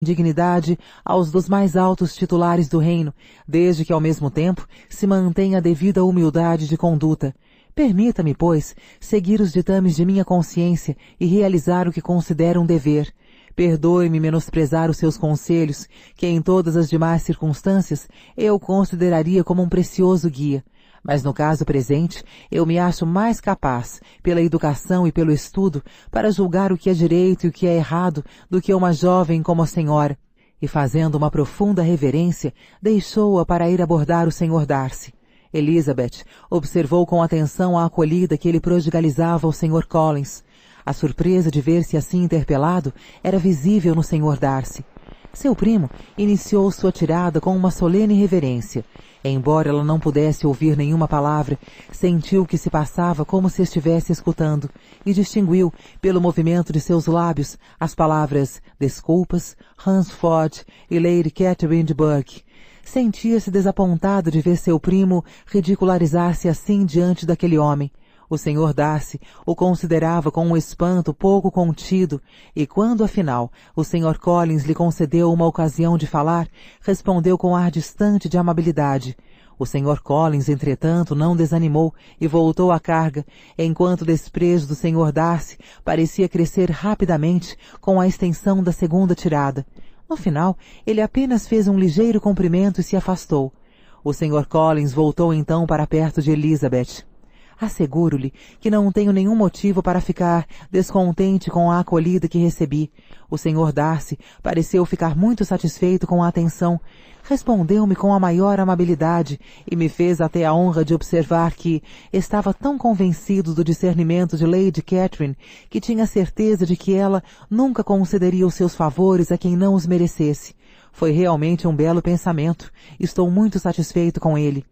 dignidade aos dos mais altos titulares do reino, desde que ao mesmo tempo se mantenha a devida humildade de conduta. Permita-me, pois, seguir os ditames de minha consciência e realizar o que considero um dever. Perdoe-me menosprezar os seus conselhos, que em todas as demais circunstâncias eu consideraria como um precioso guia. Mas no caso presente, eu me acho mais capaz, pela educação e pelo estudo, para julgar o que é direito e o que é errado do que uma jovem como a senhora. E fazendo uma profunda reverência, deixou-a para ir abordar o Sr. Darcy. Elizabeth observou com atenção a acolhida que ele prodigalizava ao Sr. Collins. A surpresa de ver-se assim interpelado era visível no Sr. Darcy. Seu primo iniciou sua tirada com uma solene reverência. Embora ela não pudesse ouvir nenhuma palavra, sentiu que se passava como se estivesse escutando, e distinguiu, pelo movimento de seus lábios, as palavras desculpas, Hunsford e Lady Catherine de Burgh. Sentia-se desapontado de ver seu primo ridicularizar-se assim diante daquele homem. O Sr. Darcy o considerava com um espanto pouco contido, e quando, afinal, o Sr. Collins lhe concedeu uma ocasião de falar, respondeu com ar distante de amabilidade. O Sr. Collins, entretanto, não desanimou e voltou à carga, enquanto o desprezo do Sr. Darcy parecia crescer rapidamente com a extensão da segunda tirada. No final, ele apenas fez um ligeiro cumprimento e se afastou. O Sr. Collins voltou então para perto de Elizabeth. Asseguro-lhe que não tenho nenhum motivo para ficar descontente com a acolhida que recebi. O Sr. Darcy pareceu ficar muito satisfeito com a atenção. Respondeu-me com a maior amabilidade e me fez até a honra de observar que estava tão convencido do discernimento de Lady Catherine que tinha certeza de que ela nunca concederia os seus favores a quem não os merecesse. Foi realmente um belo pensamento. Estou muito satisfeito com ele.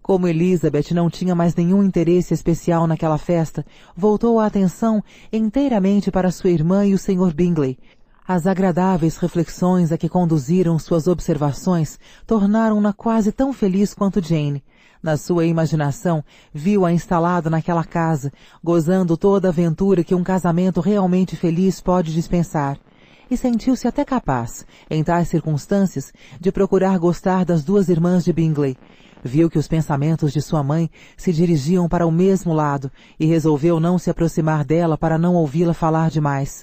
Como Elizabeth não tinha mais nenhum interesse especial naquela festa, voltou a atenção inteiramente para sua irmã e o Sr. Bingley. As agradáveis reflexões a que conduziram suas observações tornaram-na quase tão feliz quanto Jane. Na sua imaginação, viu-a instalada naquela casa, gozando toda a aventura que um casamento realmente feliz pode dispensar. E sentiu-se até capaz, em tais circunstâncias, de procurar gostar das duas irmãs de Bingley. Viu que os pensamentos de sua mãe se dirigiam para o mesmo lado e resolveu não se aproximar dela para não ouvi-la falar demais.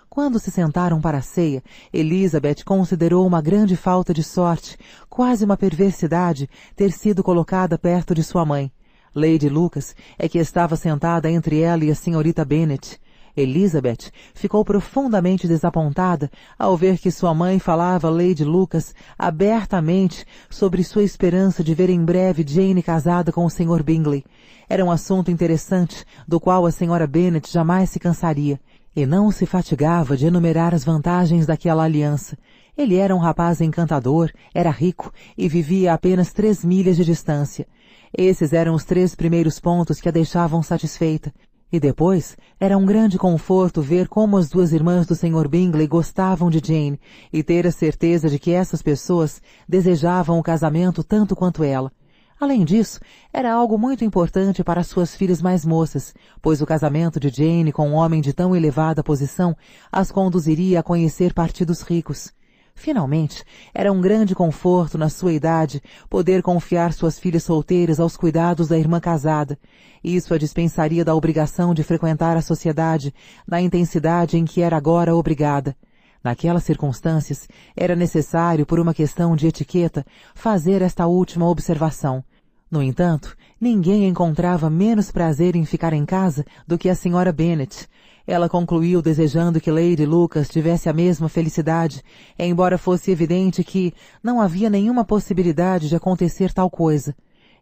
Quando se sentaram para a ceia, Elizabeth considerou uma grande falta de sorte, quase uma perversidade, ter sido colocada perto de sua mãe. Lady Lucas é que estava sentada entre ela e a senhorita Bennet. Elizabeth ficou profundamente desapontada ao ver que sua mãe falava a Lady Lucas abertamente sobre sua esperança de ver em breve Jane casada com o Sr. Bingley. Era um assunto interessante, do qual a Sra. Bennet jamais se cansaria, e não se fatigava de enumerar as vantagens daquela aliança. Ele era um rapaz encantador, era rico e vivia a apenas 3 milhas de distância. Esses eram os 3 primeiros pontos que a deixavam satisfeita. E depois, era um grande conforto ver como as duas irmãs do Sr. Bingley gostavam de Jane e ter a certeza de que essas pessoas desejavam o casamento tanto quanto ela. Além disso, era algo muito importante para suas filhas mais moças, pois o casamento de Jane com um homem de tão elevada posição as conduziria a conhecer partidos ricos. Finalmente, era um grande conforto na sua idade poder confiar suas filhas solteiras aos cuidados da irmã casada. Isso a dispensaria da obrigação de frequentar a sociedade na intensidade em que era agora obrigada. Naquelas circunstâncias, era necessário, por uma questão de etiqueta, fazer esta última observação. No entanto, ninguém encontrava menos prazer em ficar em casa do que a Sra. Bennet. Ela concluiu desejando que Lady Lucas tivesse a mesma felicidade, embora fosse evidente que não havia nenhuma possibilidade de acontecer tal coisa.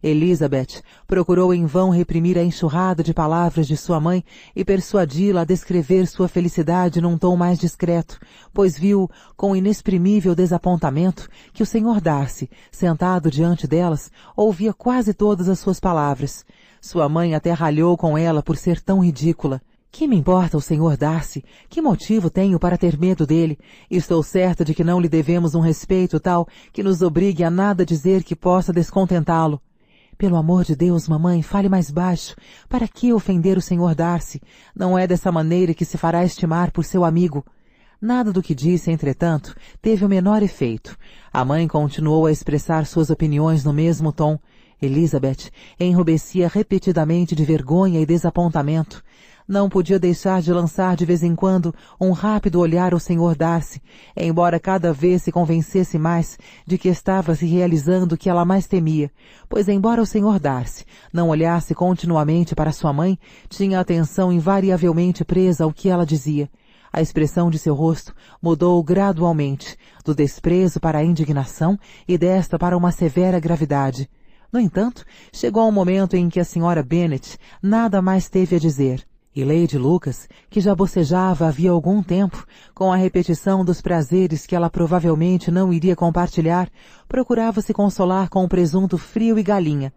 Elizabeth procurou em vão reprimir a enxurrada de palavras de sua mãe e persuadi-la a descrever sua felicidade num tom mais discreto, pois viu, com inexprimível desapontamento, que o Sr. Darcy, sentado diante delas, ouvia quase todas as suas palavras. Sua mãe até ralhou com ela por ser tão ridícula. Que me importa o Sr. Darcy? Que motivo tenho para ter medo dele? Estou certa de que não lhe devemos um respeito tal que nos obrigue a nada dizer que possa descontentá-lo. Pelo amor de Deus, mamãe, fale mais baixo. Para que ofender o Sr. Darcy? Não é dessa maneira que se fará estimar por seu amigo. Nada do que disse, entretanto, teve o menor efeito. A mãe continuou a expressar suas opiniões no mesmo tom. Elizabeth enrubescia repetidamente de vergonha e desapontamento. Não podia deixar de lançar de vez em quando um rápido olhar ao Sr. Darcy, embora cada vez se convencesse mais de que estava se realizando o que ela mais temia, pois embora o Sr. Darcy não olhasse continuamente para sua mãe, tinha a atenção invariavelmente presa ao que ela dizia. A expressão de seu rosto mudou gradualmente, do desprezo para a indignação e desta para uma severa gravidade. No entanto, chegou um momento em que a Sra. Bennet nada mais teve a dizer, e Lady Lucas, que já bocejava havia algum tempo, com a repetição dos prazeres que ela provavelmente não iria compartilhar, procurava se consolar com um presunto frio e galinha.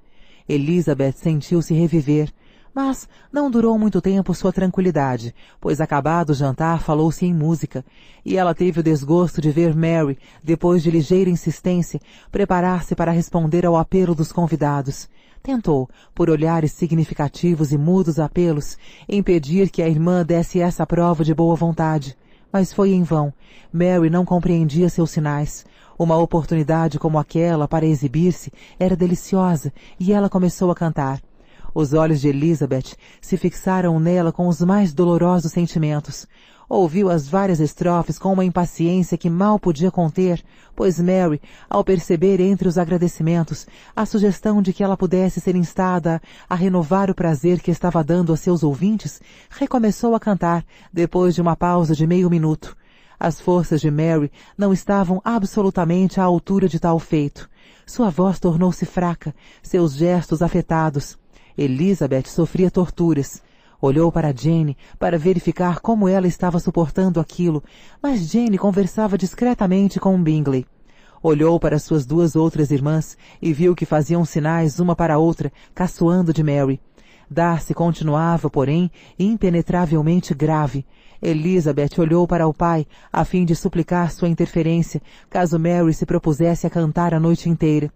Elizabeth sentiu-se reviver, mas não durou muito tempo sua tranquilidade, pois acabado o jantar falou-se em música, e ela teve o desgosto de ver Mary, depois de ligeira insistência, preparar-se para responder ao apelo dos convidados. Tentou, por olhares significativos e mudos apelos, impedir que a irmã desse essa prova de boa vontade, mas foi em vão. Mary não compreendia seus sinais. Uma oportunidade como aquela para exibir-se era deliciosa, e ela começou a cantar. Os olhos de Elizabeth se fixaram nela com os mais dolorosos sentimentos. Ouviu as várias estrofes com uma impaciência que mal podia conter, pois Mary, ao perceber entre os agradecimentos a sugestão de que ela pudesse ser instada a renovar o prazer que estava dando a seus ouvintes, recomeçou a cantar, depois de uma pausa de meio minuto. As forças de Mary não estavam absolutamente à altura de tal feito. Sua voz tornou-se fraca, seus gestos afetados. Elizabeth sofria torturas. Olhou para Jane para verificar como ela estava suportando aquilo, mas Jane conversava discretamente com Bingley. Olhou para suas duas outras irmãs e viu que faziam sinais uma para a outra, caçoando de Mary. Darcy continuava, porém, impenetravelmente grave. Elizabeth olhou para o pai, a fim de suplicar sua interferência, caso Mary se propusesse a cantar a noite inteira.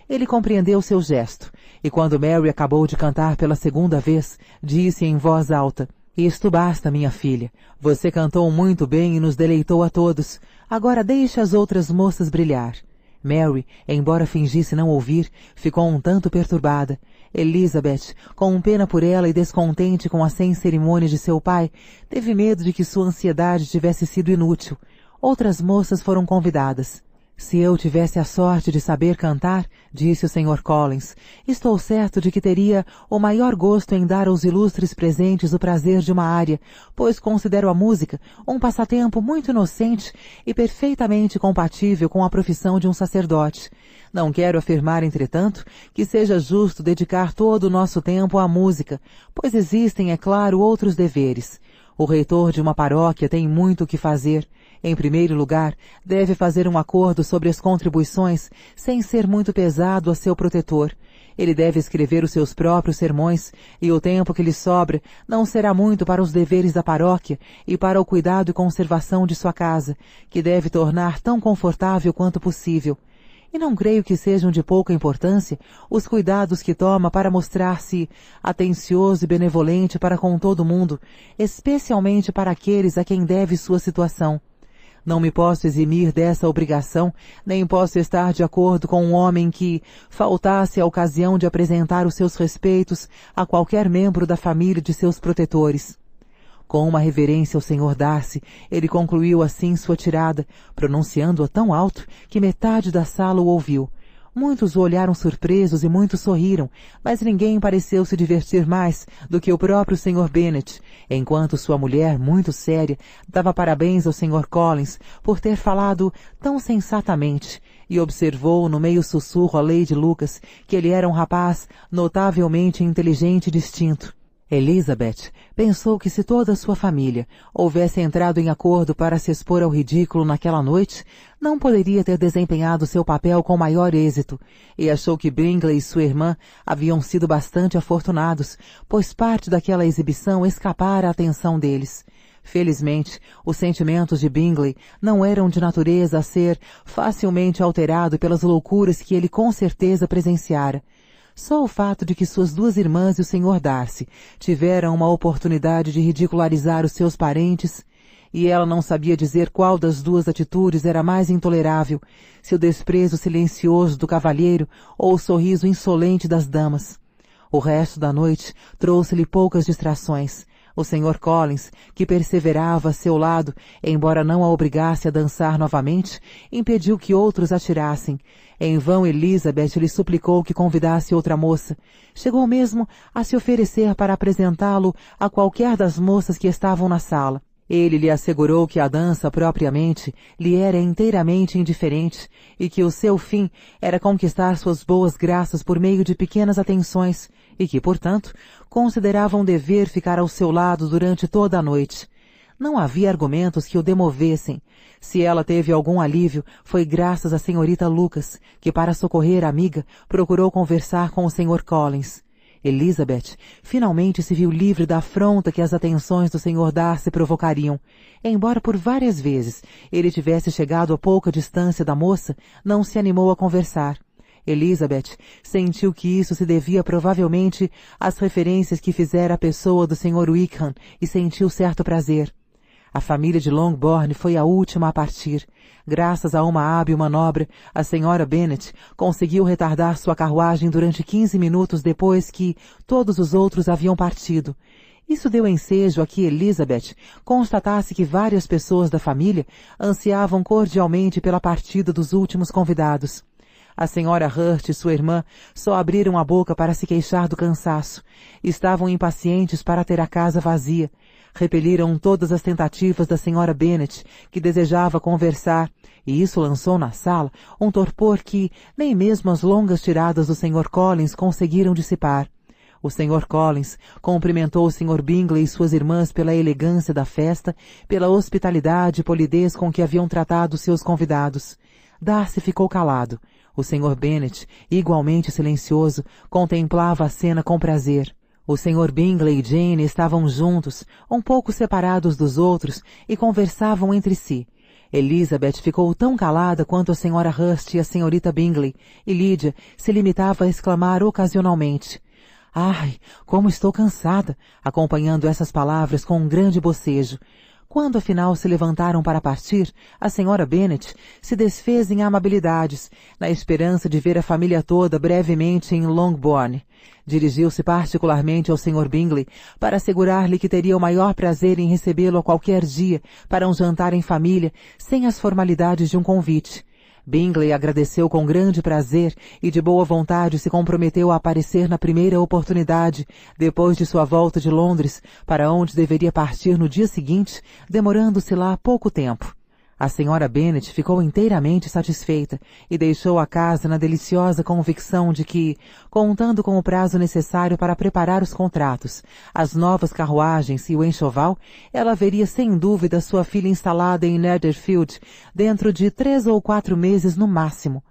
Ele compreendeu seu gesto, e quando Mary acabou de cantar pela segunda vez, disse em voz alta, "Isto basta, minha filha. Você cantou muito bem e nos deleitou a todos. Agora deixe as outras moças brilhar." Mary, embora fingisse não ouvir, ficou um tanto perturbada. Elizabeth, com pena por ela e descontente com a sem-cerimônia de seu pai, teve medo de que sua ansiedade tivesse sido inútil. Outras moças foram convidadas. "Se eu tivesse a sorte de saber cantar", disse o Sr. Collins, "estou certo de que teria o maior gosto em dar aos ilustres presentes o prazer de uma área, pois considero a música um passatempo muito inocente e perfeitamente compatível com a profissão de um sacerdote. Não quero afirmar, entretanto, que seja justo dedicar todo o nosso tempo à música, pois existem, é claro, outros deveres. O reitor de uma paróquia tem muito o que fazer. Em primeiro lugar, deve fazer um acordo sobre as contribuições sem ser muito pesado a seu protetor. Ele deve escrever os seus próprios sermões, e o tempo que lhe sobra não será muito para os deveres da paróquia e para o cuidado e conservação de sua casa, que deve tornar tão confortável quanto possível. E não creio que sejam de pouca importância os cuidados que toma para mostrar-se atencioso e benevolente para com todo mundo, especialmente para aqueles a quem deve sua situação. Não me posso eximir dessa obrigação, nem posso estar de acordo com um homem que faltasse a ocasião de apresentar os seus respeitos a qualquer membro da família de seus protetores." Com uma reverência ao Sr. Darcy, ele concluiu assim sua tirada, pronunciando-a tão alto que metade da sala o ouviu. Muitos o olharam surpresos e muitos sorriram, mas ninguém pareceu se divertir mais do que o próprio Sr. Bennet, enquanto sua mulher, muito séria, dava parabéns ao Sr. Collins por ter falado tão sensatamente, e observou no meio sussurro a Lady Lucas que ele era um rapaz notavelmente inteligente e distinto. Elizabeth pensou que se toda a sua família houvesse entrado em acordo para se expor ao ridículo naquela noite, não poderia ter desempenhado seu papel com maior êxito, e achou que Bingley e sua irmã haviam sido bastante afortunados, pois parte daquela exibição escapara à atenção deles. Felizmente, os sentimentos de Bingley não eram de natureza a ser facilmente alterado pelas loucuras que ele com certeza presenciara. Só o fato de que suas duas irmãs e o Sr. Darcy tiveram uma oportunidade de ridicularizar os seus parentes e ela não sabia dizer qual das duas atitudes era mais intolerável, se o desprezo silencioso do cavalheiro ou o sorriso insolente das damas. O resto da noite trouxe-lhe poucas distrações. O Sr. Collins, que perseverava a seu lado, embora não a obrigasse a dançar novamente, impediu que outros atirassem. Em vão Elizabeth lhe suplicou que convidasse outra moça. Chegou mesmo a se oferecer para apresentá-lo a qualquer das moças que estavam na sala. Ele lhe assegurou que a dança propriamente lhe era inteiramente indiferente e que o seu fim era conquistar suas boas graças por meio de pequenas atenções e que, portanto, considerava um dever ficar ao seu lado durante toda a noite. Não havia argumentos que o demovessem. Se ela teve algum alívio, foi graças à senhorita Lucas, que para socorrer a amiga procurou conversar com o Sr. Collins. Elizabeth finalmente se viu livre da afronta que as atenções do Sr. Darcy provocariam. Embora por várias vezes ele tivesse chegado a pouca distância da moça, não se animou a conversar. Elizabeth sentiu que isso se devia provavelmente às referências que fizera à pessoa do Sr. Wickham e sentiu certo prazer. A família de Longbourn foi a última a partir. Graças a uma hábil manobra, a senhora Bennet conseguiu retardar sua carruagem durante 15 minutos depois que todos os outros haviam partido. Isso deu ensejo a que Elizabeth constatasse que várias pessoas da família ansiavam cordialmente pela partida dos últimos convidados. A senhora Hurt e sua irmã só abriram a boca para se queixar do cansaço. Estavam impacientes para ter a casa vazia. Repeliram todas as tentativas da senhora Bennet, que desejava conversar, e isso lançou na sala um torpor que nem mesmo as longas tiradas do Sr. Collins conseguiram dissipar. O Sr. Collins cumprimentou o Sr. Bingley e suas irmãs pela elegância da festa, pela hospitalidade e polidez com que haviam tratado seus convidados. Darcy ficou calado. O Sr. Bennet, igualmente silencioso, contemplava a cena com prazer. O Sr. Bingley e Jane estavam juntos, um pouco separados dos outros, e conversavam entre si. Elizabeth ficou tão calada quanto a Sra. Hurst e a Srta. Bingley, e Lydia se limitava a exclamar ocasionalmente: "Ai, como estou cansada!", acompanhando essas palavras com um grande bocejo. Quando afinal se levantaram para partir, a senhora Bennet se desfez em amabilidades, na esperança de ver a família toda brevemente em Longbourn. Dirigiu-se particularmente ao Sr. Bingley para assegurar-lhe que teria o maior prazer em recebê-lo a qualquer dia para um jantar em família, sem as formalidades de um convite. Bingley agradeceu com grande prazer e de boa vontade se comprometeu a aparecer na primeira oportunidade, depois de sua volta de Londres, para onde deveria partir no dia seguinte, demorando-se lá pouco tempo. A senhora Bennet ficou inteiramente satisfeita e deixou a casa na deliciosa convicção de que, contando com o prazo necessário para preparar os contratos, as novas carruagens e o enxoval, ela veria sem dúvida sua filha instalada em Netherfield dentro de 3 ou 4 meses no máximo.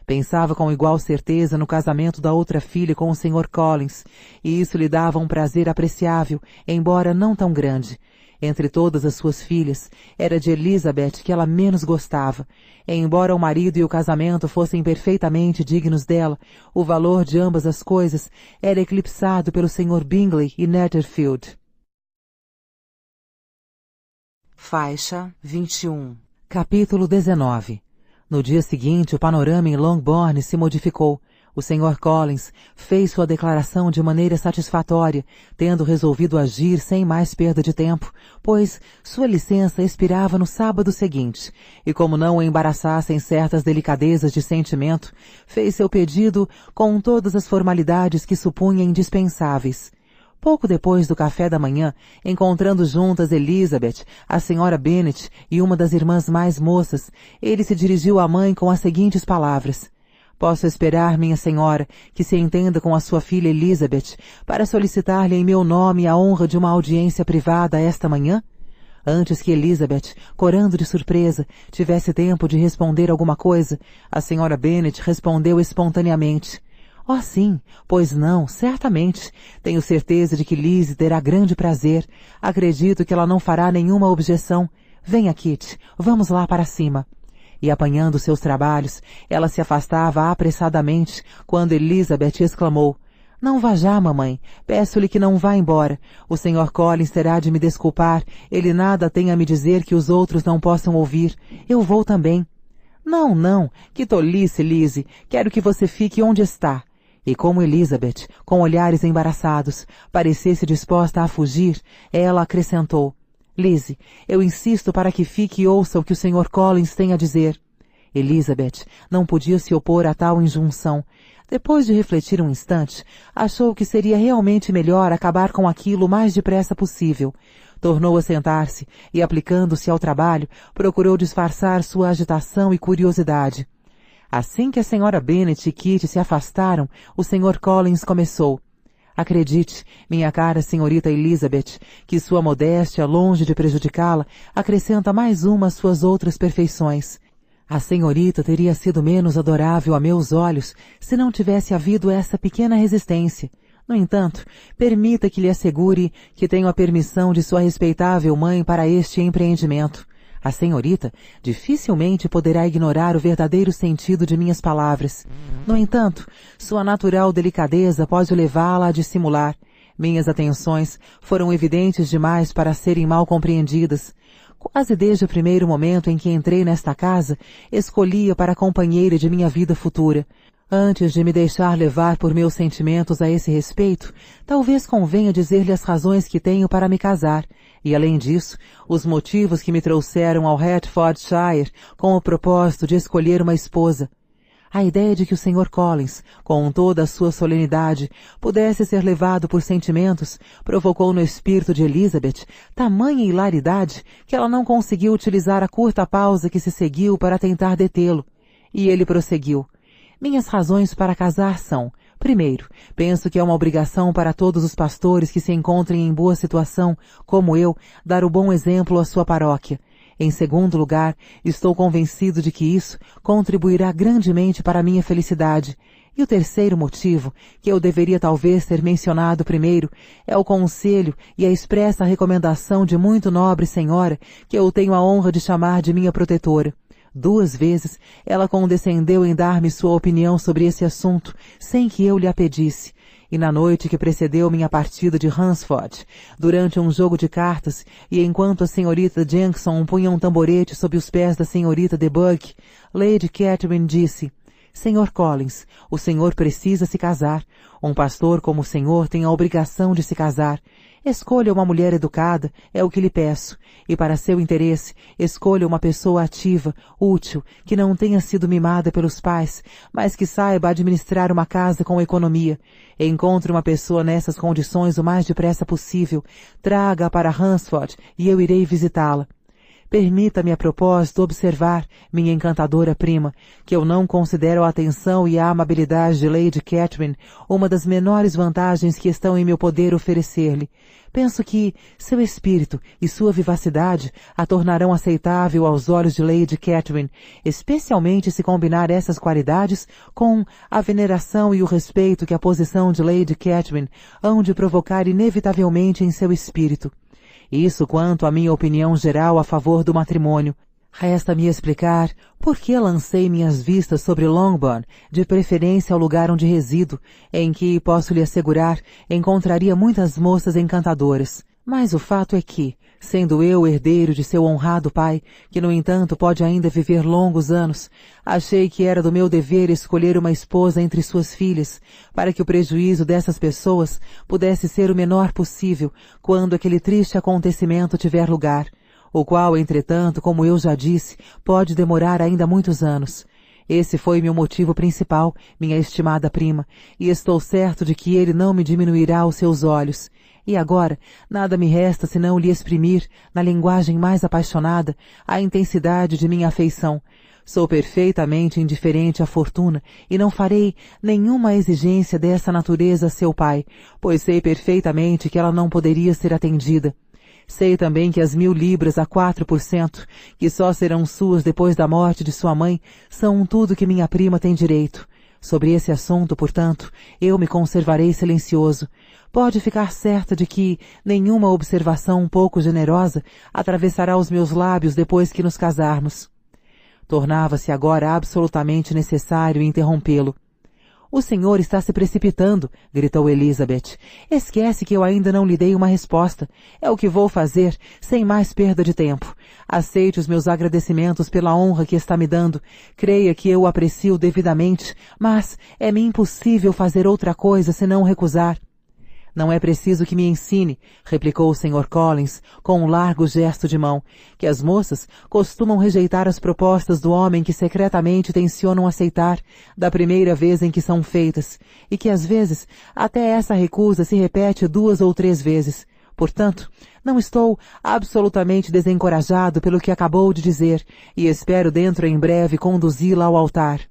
Pensava com igual certeza no casamento da outra filha com o Sr. Collins, e isso lhe dava um prazer apreciável, embora não tão grande. Entre todas as suas filhas, era de Elizabeth que ela menos gostava. Embora o marido e o casamento fossem perfeitamente dignos dela, o valor de ambas as coisas era eclipsado pelo Sr. Bingley e Netherfield. Faixa 21. Capítulo 19. No dia seguinte, o panorama em Longbourn se modificou. O Sr. Collins fez sua declaração de maneira satisfatória, tendo resolvido agir sem mais perda de tempo, pois sua licença expirava no sábado seguinte, e como não o embaraçassem certas delicadezas de sentimento, fez seu pedido com todas as formalidades que supunha indispensáveis. Pouco depois do café da manhã, encontrando juntas Elizabeth, a senhora Bennet e uma das irmãs mais moças, ele se dirigiu à mãe com as seguintes palavras: "Posso esperar, minha senhora, que se entenda com a sua filha Elizabeth, para solicitar-lhe em meu nome a honra de uma audiência privada esta manhã?" Antes que Elizabeth, corando de surpresa, tivesse tempo de responder alguma coisa, a senhora Bennet respondeu espontaneamente: "Oh, sim, pois não, certamente. Tenho certeza de que Lizzie terá grande prazer. Acredito que ela não fará nenhuma objeção. Venha, Kitty, vamos lá para cima." E apanhando seus trabalhos, ela se afastava apressadamente, quando Elizabeth exclamou: Não vá já, mamãe. Peço-lhe que não vá embora. O Sr. Collins terá de me desculpar. Ele nada tem a me dizer que os outros não possam ouvir. Eu vou também. Não, não. Que tolice, Lizzie. Quero que você fique onde está. E como Elizabeth, com olhares embaraçados, parecesse disposta a fugir, ela acrescentou: Lizzie, eu insisto para que fique e ouça o que o Sr. Collins tem a dizer. Elizabeth não podia se opor a tal injunção. Depois de refletir um instante, achou que seria realmente melhor acabar com aquilo o mais depressa possível. Tornou a sentar-se e, aplicando-se ao trabalho, procurou disfarçar sua agitação e curiosidade. Assim que a Sra. Bennet e Kitty se afastaram, o Sr. Collins começou: Acredite, minha cara senhorita Elizabeth, que sua modéstia, longe de prejudicá-la, acrescenta mais uma às suas outras perfeições. A senhorita teria sido menos adorável a meus olhos se não tivesse havido essa pequena resistência. No entanto, permita que lhe assegure que tenho a permissão de sua respeitável mãe para este empreendimento. A senhorita dificilmente poderá ignorar o verdadeiro sentido de minhas palavras. No entanto, sua natural delicadeza pode levá-la a dissimular. Minhas atenções foram evidentes demais para serem mal compreendidas. Quase desde o primeiro momento em que entrei nesta casa, escolhi-a para companheira de minha vida futura. Antes de me deixar levar por meus sentimentos a esse respeito, talvez convenha dizer-lhe as razões que tenho para me casar, e além disso, os motivos que me trouxeram ao Hertfordshire com o propósito de escolher uma esposa. A ideia de que o Sr. Collins, com toda a sua solenidade, pudesse ser levado por sentimentos, provocou no espírito de Elizabeth tamanha hilaridade que ela não conseguiu utilizar a curta pausa que se seguiu para tentar detê-lo. E ele prosseguiu: Minhas razões para casar são: primeiro, penso que é uma obrigação para todos os pastores que se encontrem em boa situação, como eu, dar o bom exemplo à sua paróquia. Em segundo lugar, estou convencido de que isso contribuirá grandemente para a minha felicidade. E o terceiro motivo, que eu deveria talvez ter mencionado primeiro, é o conselho e a expressa recomendação de muito nobre senhora, que eu tenho a honra de chamar de minha protetora. 2 vezes ela condescendeu em dar-me sua opinião sobre esse assunto, sem que eu lhe a pedisse. E na noite que precedeu minha partida de Hunsford, durante um jogo de cartas, e enquanto a senhorita Jackson punha um tamborete sob os pés da senhorita de Burgh, Lady Catherine disse: Sr. Collins, o senhor precisa se casar. Um pastor como o senhor tem a obrigação de se casar. Escolha uma mulher educada, é o que lhe peço, e para seu interesse, escolha uma pessoa ativa, útil, que não tenha sido mimada pelos pais, mas que saiba administrar uma casa com economia. Encontre uma pessoa nessas condições o mais depressa possível, traga-a para Hunsford e eu irei visitá-la. Permita-me a propósito observar, minha encantadora prima, que eu não considero a atenção e a amabilidade de Lady Catherine uma das menores vantagens que estão em meu poder oferecer-lhe. Penso que seu espírito e sua vivacidade a tornarão aceitável aos olhos de Lady Catherine, especialmente se combinar essas qualidades com a veneração e o respeito que a posição de Lady Catherine hão de provocar inevitavelmente em seu espírito. Isso quanto à minha opinião geral a favor do matrimônio. Resta-me explicar por que lancei minhas vistas sobre Longbourn, de preferência ao lugar onde resido, em que, posso lhe assegurar, encontraria muitas moças encantadoras. Mas o fato é que, sendo eu herdeiro de seu honrado pai, que no entanto pode ainda viver longos anos, achei que era do meu dever escolher uma esposa entre suas filhas, para que o prejuízo dessas pessoas pudesse ser o menor possível quando aquele triste acontecimento tiver lugar, o qual, entretanto, como eu já disse, pode demorar ainda muitos anos. Esse foi meu motivo principal, minha estimada prima, e estou certo de que ele não me diminuirá aos seus olhos. E agora, nada me resta senão lhe exprimir, na linguagem mais apaixonada, a intensidade de minha afeição. Sou perfeitamente indiferente à fortuna e não farei nenhuma exigência dessa natureza a seu pai, pois sei perfeitamente que ela não poderia ser atendida. Sei também que as 1.000 libras a 4%, que só serão suas depois da morte de sua mãe, são tudo que minha prima tem direito. Sobre esse assunto, portanto, eu me conservarei silencioso. Pode ficar certa de que nenhuma observação um pouco generosa atravessará os meus lábios depois que nos casarmos. Tornava-se agora absolutamente necessário interrompê-lo. O senhor está se precipitando, gritou Elizabeth. Esquece que eu ainda não lhe dei uma resposta. É o que vou fazer, sem mais perda de tempo. Aceite os meus agradecimentos pela honra que está me dando. Creia que eu o aprecio devidamente, mas é-me impossível fazer outra coisa senão recusar. Não é preciso que me ensine, replicou o Sr. Collins, com um largo gesto de mão, que as moças costumam rejeitar as propostas do homem que secretamente tencionam aceitar, da primeira vez em que são feitas, e que às vezes até essa recusa se repete 2 ou 3 vezes. Portanto, não estou absolutamente desencorajado pelo que acabou de dizer, e espero dentro em breve conduzi-la ao altar.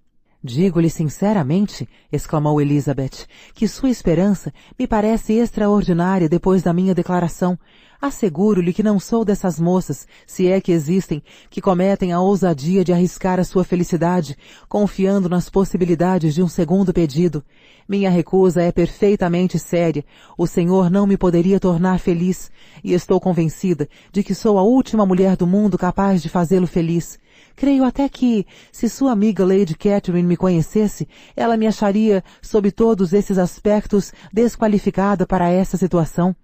Digo-lhe sinceramente, exclamou Elizabeth, que sua esperança me parece extraordinária depois da minha declaração. Asseguro-lhe que não sou dessas moças, se é que existem, que cometem a ousadia de arriscar a sua felicidade, confiando nas possibilidades de um segundo pedido. Minha recusa é perfeitamente séria. O Senhor não me poderia tornar feliz, e estou convencida de que sou a última mulher do mundo capaz de fazê-lo feliz. Creio até que, se sua amiga Lady Catherine me conhecesse, ela me acharia, sob todos esses aspectos, desqualificada para essa situação.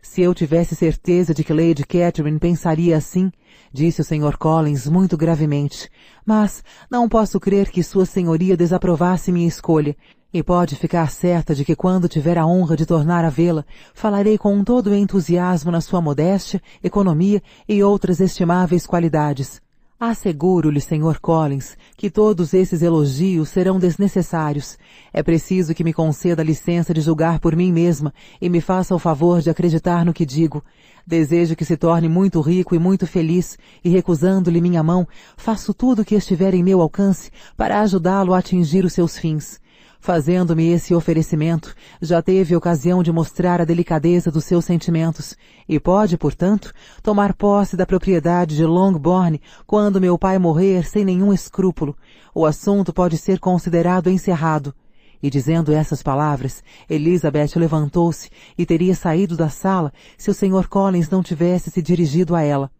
Se eu tivesse certeza de que Lady Catherine pensaria assim, disse o Sr. Collins muito gravemente, mas não posso crer que sua senhoria desaprovasse minha escolha, e pode ficar certa de que quando tiver a honra de tornar a vê-la, falarei com todo o entusiasmo na sua modéstia, economia e outras estimáveis qualidades. Asseguro-lhe, Sr. Collins, que todos esses elogios serão desnecessários. É preciso que me conceda a licença de julgar por mim mesma e me faça o favor de acreditar no que digo. Desejo que se torne muito rico e muito feliz, e recusando-lhe minha mão, faço tudo o que estiver em meu alcance para ajudá-lo a atingir os seus fins. Fazendo-me esse oferecimento, já teve ocasião de mostrar a delicadeza dos seus sentimentos, e pode, portanto, tomar posse da propriedade de Longbourn quando meu pai morrer sem nenhum escrúpulo. O assunto pode ser considerado encerrado. E dizendo essas palavras, Elizabeth levantou-se e teria saído da sala se o Sr. Collins não tivesse se dirigido a ela.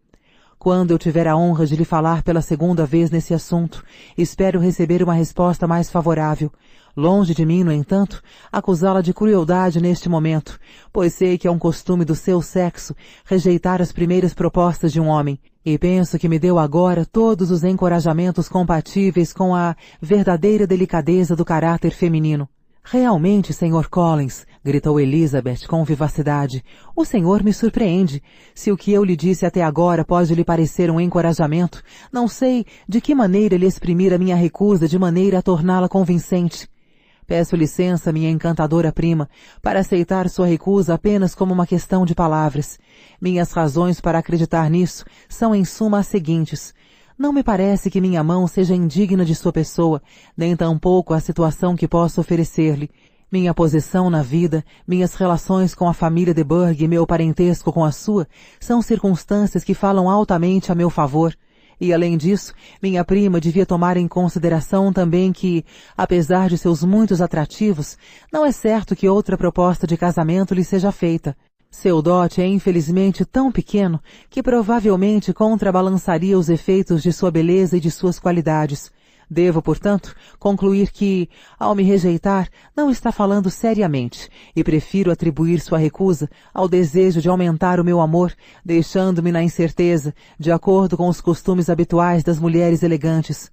Quando eu tiver a honra de lhe falar pela segunda vez nesse assunto, espero receber uma resposta mais favorável. Longe de mim, no entanto, acusá-la de crueldade neste momento, pois sei que é um costume do seu sexo rejeitar as primeiras propostas de um homem, e penso que me deu agora todos os encorajamentos compatíveis com a verdadeira delicadeza do caráter feminino. Realmente, Sr. Collins, gritou Elizabeth com vivacidade, o senhor me surpreende. Se o que eu lhe disse até agora pode lhe parecer um encorajamento, não sei de que maneira lhe exprimir a minha recusa de maneira a torná-la convincente. Peço licença, minha encantadora prima, para aceitar sua recusa apenas como uma questão de palavras. Minhas razões para acreditar nisso são em suma as seguintes. Não me parece que minha mão seja indigna de sua pessoa, nem tampouco a situação que posso oferecer-lhe. Minha posição na vida, minhas relações com a família de Burgh e meu parentesco com a sua, são circunstâncias que falam altamente a meu favor. E, além disso, minha prima devia tomar em consideração também que, apesar de seus muitos atrativos, não é certo que outra proposta de casamento lhe seja feita. Seu dote é infelizmente tão pequeno que provavelmente contrabalançaria os efeitos de sua beleza e de suas qualidades. Devo, portanto, concluir que, ao me rejeitar, não está falando seriamente, e prefiro atribuir sua recusa ao desejo de aumentar o meu amor, deixando-me na incerteza, de acordo com os costumes habituais das mulheres elegantes.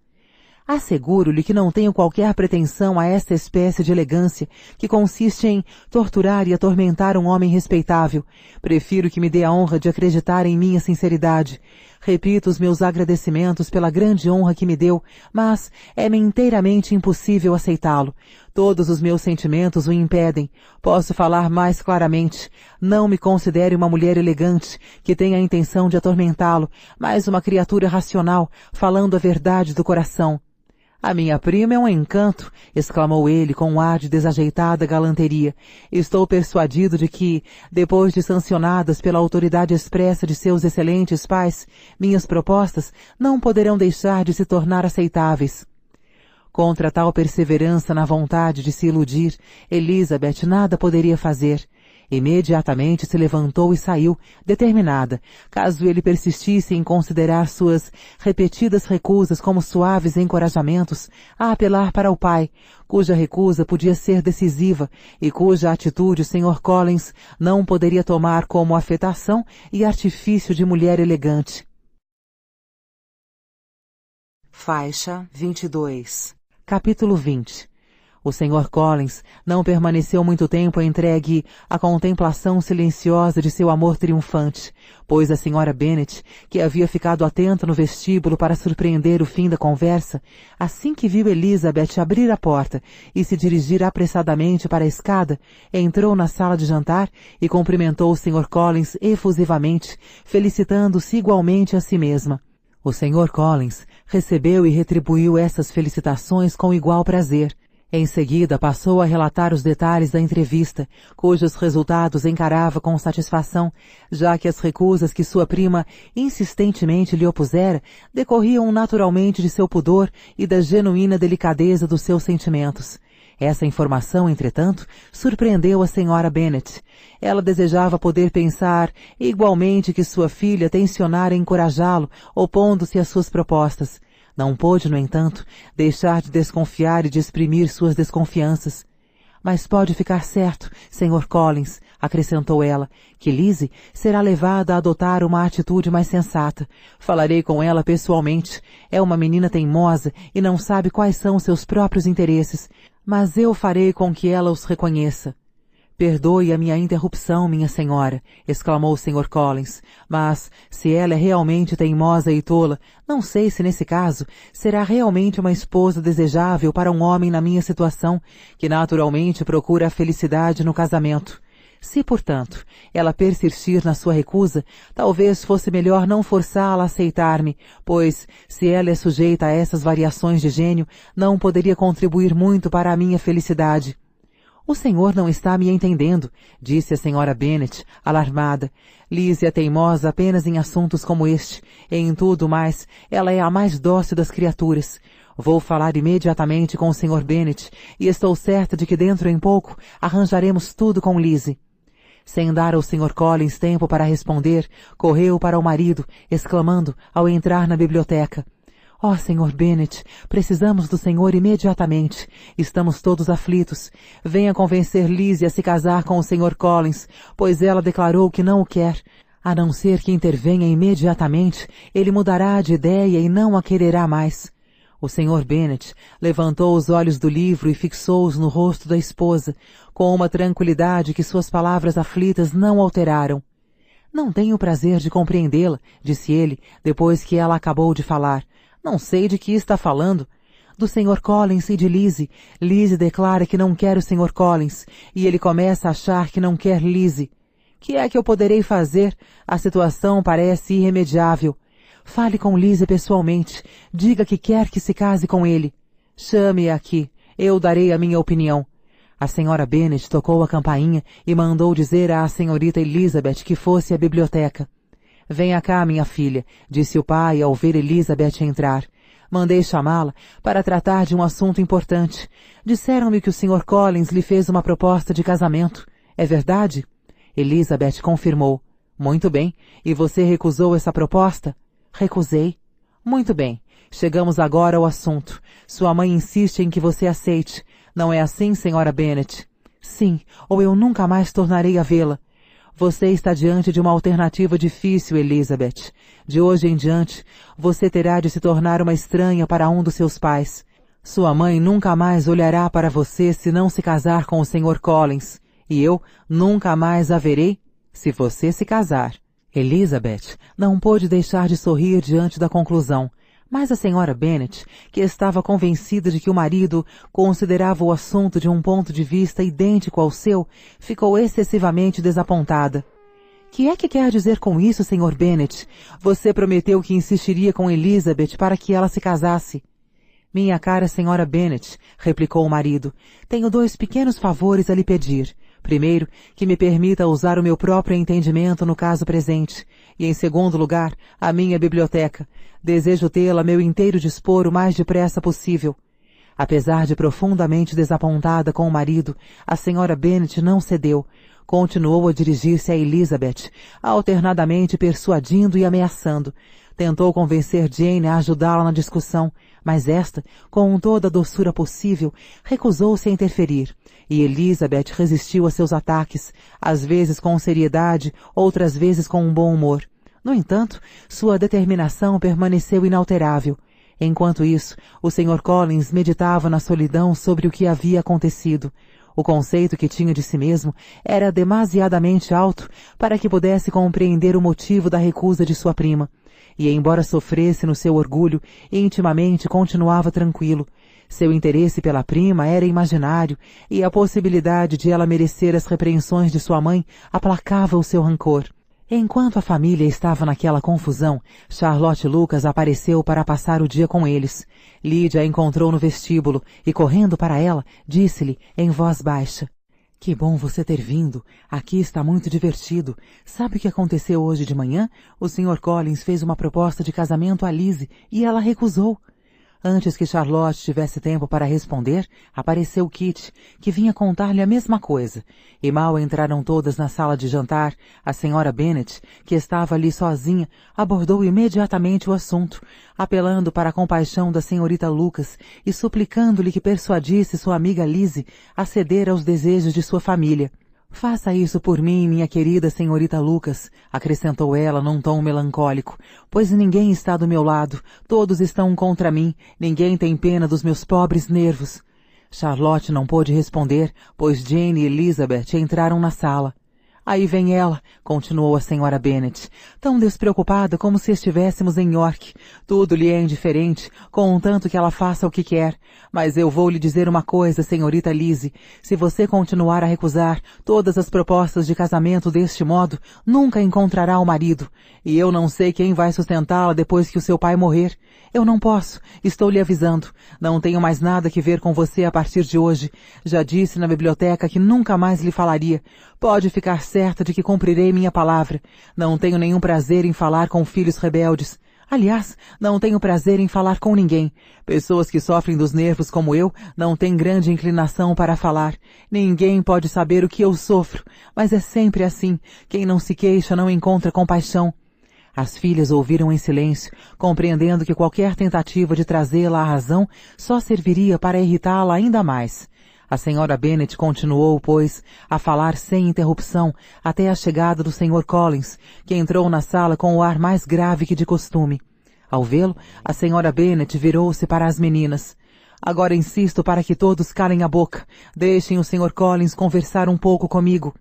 Asseguro-lhe que não tenho qualquer pretensão a esta espécie de elegância, que consiste em torturar e atormentar um homem respeitável. Prefiro que me dê a honra de acreditar em minha sinceridade. Repito os meus agradecimentos pela grande honra que me deu, mas é-me inteiramente impossível aceitá-lo. Todos os meus sentimentos o impedem. Posso falar mais claramente. Não me considere uma mulher elegante, que tenha a intenção de atormentá-lo, mas uma criatura racional, falando a verdade do coração. A minha prima é um encanto, exclamou ele com um ar de desajeitada galanteria. Estou persuadido de que, depois de sancionadas pela autoridade expressa de seus excelentes pais, minhas propostas não poderão deixar de se tornar aceitáveis. Contra tal perseverança na vontade de se iludir, Elizabeth nada poderia fazer. Imediatamente se levantou e saiu, determinada, caso ele persistisse em considerar suas repetidas recusas como suaves encorajamentos, a apelar para o pai, cuja recusa podia ser decisiva e cuja atitude o Sr. Collins não poderia tomar como afetação e artifício de mulher elegante. Faixa 22. Capítulo 20. O Sr. Collins não permaneceu muito tempo entregue à contemplação silenciosa de seu amor triunfante, pois a Sra. Bennet, que havia ficado atenta no vestíbulo para surpreender o fim da conversa, assim que viu Elizabeth abrir a porta e se dirigir apressadamente para a escada, entrou na sala de jantar e cumprimentou o Sr. Collins efusivamente, felicitando-se igualmente a si mesma. O Sr. Collins recebeu e retribuiu essas felicitações com igual prazer. Em seguida, passou a relatar os detalhes da entrevista, cujos resultados encarava com satisfação, já que as recusas que sua prima insistentemente lhe opusera decorriam naturalmente de seu pudor e da genuína delicadeza dos seus sentimentos. Essa informação, entretanto, surpreendeu a Sra. Bennet. Ela desejava poder pensar igualmente que sua filha tencionara encorajá-lo, opondo-se às suas propostas. Não pôde, no entanto, deixar de desconfiar e de exprimir suas desconfianças. Mas pode ficar certo, Sr. Collins, acrescentou ela, que Lizzie será levada a adotar uma atitude mais sensata. Falarei com ela pessoalmente. É uma menina teimosa e não sabe quais são seus próprios interesses, mas eu farei com que ela os reconheça. Perdoe a minha interrupção, minha senhora, exclamou o Sr. Collins, mas, se ela é realmente teimosa e tola, não sei se nesse caso será realmente uma esposa desejável para um homem na minha situação, que naturalmente procura a felicidade no casamento. Se, portanto, ela persistir na sua recusa, talvez fosse melhor não forçá-la a aceitar-me, pois, se ela é sujeita a essas variações de gênio, não poderia contribuir muito para a minha felicidade. O senhor não está me entendendo, disse a Sra. Bennet, alarmada. Lizzie é teimosa apenas em assuntos como este. Em tudo mais, ela é a mais dócil das criaturas. Vou falar imediatamente com o Sr. Bennet, e estou certa de que dentro em pouco arranjaremos tudo com Lizzie. Sem dar ao Sr. Collins tempo para responder, correu para o marido, exclamando, ao entrar na biblioteca: "Oh, Sr. Bennet, precisamos do senhor imediatamente. Estamos todos aflitos. Venha convencer Lizzie a se casar com o Sr. Collins, pois ela declarou que não o quer. A não ser que intervenha imediatamente, ele mudará de ideia e não a quererá mais." O Sr. Bennet levantou os olhos do livro e fixou-os no rosto da esposa, com uma tranquilidade que suas palavras aflitas não alteraram. "Não tenho o prazer de compreendê-la", disse ele, depois que ela acabou de falar. "Não sei de que está falando." "Do Sr. Collins e de Lizzie. Lizzie declara que não quer o Sr. Collins, e ele começa a achar que não quer Lizzie. Que é que eu poderei fazer? A situação parece irremediável. Fale com Lizzie pessoalmente. Diga que quer que se case com ele. Chame-a aqui. Eu darei a minha opinião." A Sra. Bennet tocou a campainha e mandou dizer à senhorita Elizabeth que fosse à biblioteca. "Venha cá, minha filha", disse o pai ao ver Elizabeth entrar. "Mandei chamá-la para tratar de um assunto importante. Disseram-me que o Sr. Collins lhe fez uma proposta de casamento. É verdade?" Elizabeth confirmou. "Muito bem. E você recusou essa proposta?" "Recusei." "Muito bem. Chegamos agora ao assunto. Sua mãe insiste em que você aceite. Não é assim, Sra. Bennet?" "Sim, ou eu nunca mais tornarei a vê-la." "Você está diante de uma alternativa difícil, Elizabeth. De hoje em diante, você terá de se tornar uma estranha para um dos seus pais. Sua mãe nunca mais olhará para você se não se casar com o Sr. Collins, e eu nunca mais a verei se você se casar." Elizabeth não pôde deixar de sorrir diante da conclusão, mas a Sra. Bennet, que estava convencida de que o marido considerava o assunto de um ponto de vista idêntico ao seu, ficou excessivamente desapontada. "Que é que quer dizer com isso, Sr. Bennet? Você prometeu que insistiria com Elizabeth para que ela se casasse." "Minha cara Sra. Bennet", replicou o marido, "tenho 2 pequenos favores a lhe pedir. Primeiro, que me permita usar o meu próprio entendimento no caso presente. E, em segundo lugar, a minha biblioteca. Desejo tê-la a meu inteiro dispor o mais depressa possível." Apesar de profundamente desapontada com o marido, a senhora Bennet não cedeu. Continuou a dirigir-se a Elizabeth, alternadamente persuadindo e ameaçando. Tentou convencer Jane a ajudá-la na discussão, mas esta, com toda a doçura possível, recusou-se a interferir, e Elizabeth resistiu a seus ataques, às vezes com seriedade, outras vezes com um bom humor. No entanto, sua determinação permaneceu inalterável. Enquanto isso, o Sr. Collins meditava na solidão sobre o que havia acontecido. O conceito que tinha de si mesmo era demasiadamente alto para que pudesse compreender o motivo da recusa de sua prima. E, embora sofresse no seu orgulho, intimamente continuava tranquilo. Seu interesse pela prima era imaginário, e a possibilidade de ela merecer as repreensões de sua mãe aplacava o seu rancor. Enquanto a família estava naquela confusão, Charlotte Lucas apareceu para passar o dia com eles. Lydia a encontrou no vestíbulo e, correndo para ela, disse-lhe em voz baixa: "Que bom você ter vindo. Aqui está muito divertido. Sabe o que aconteceu hoje de manhã? O Sr. Collins fez uma proposta de casamento a Lizzie e ela recusou." Antes que Charlotte tivesse tempo para responder, apareceu Kitty, que vinha contar-lhe a mesma coisa. E mal entraram todas na sala de jantar, a senhora Bennet, que estava ali sozinha, abordou imediatamente o assunto, apelando para a compaixão da senhorita Lucas e suplicando-lhe que persuadisse sua amiga Lizzie a ceder aos desejos de sua família. "Faça isso por mim, minha querida senhorita Lucas", acrescentou ela num tom melancólico, "pois ninguém está do meu lado, todos estão contra mim, ninguém tem pena dos meus pobres nervos." Charlotte não pôde responder, pois Jane e Elizabeth entraram na sala. "Aí vem ela", continuou a senhora Bennet, "tão despreocupada como se estivéssemos em York. Tudo lhe é indiferente, contanto que ela faça o que quer. Mas eu vou lhe dizer uma coisa, senhorita Lizzie. Se você continuar a recusar todas as propostas de casamento deste modo, nunca encontrará o marido. E eu não sei quem vai sustentá-la depois que o seu pai morrer. Eu não posso, estou lhe avisando. Não tenho mais nada que ver com você a partir de hoje. Já disse na biblioteca que nunca mais lhe falaria. Pode ficar certa de que cumprirei minha palavra. Não tenho nenhum prazer em falar com filhos rebeldes. Aliás, não tenho prazer em falar com ninguém. Pessoas que sofrem dos nervos como eu não têm grande inclinação para falar. Ninguém pode saber o que eu sofro, mas é sempre assim. Quem não se queixa não encontra compaixão." As filhas ouviram em silêncio, compreendendo que qualquer tentativa de trazê-la à razão só serviria para irritá-la ainda mais. A senhora Bennet continuou, pois, a falar sem interrupção até a chegada do Sr. Collins, que entrou na sala com o ar mais grave que de costume. Ao vê-lo, a senhora Bennet virou-se para as meninas. "Agora insisto para que todos calem a boca. Deixem o Sr. Collins conversar um pouco comigo."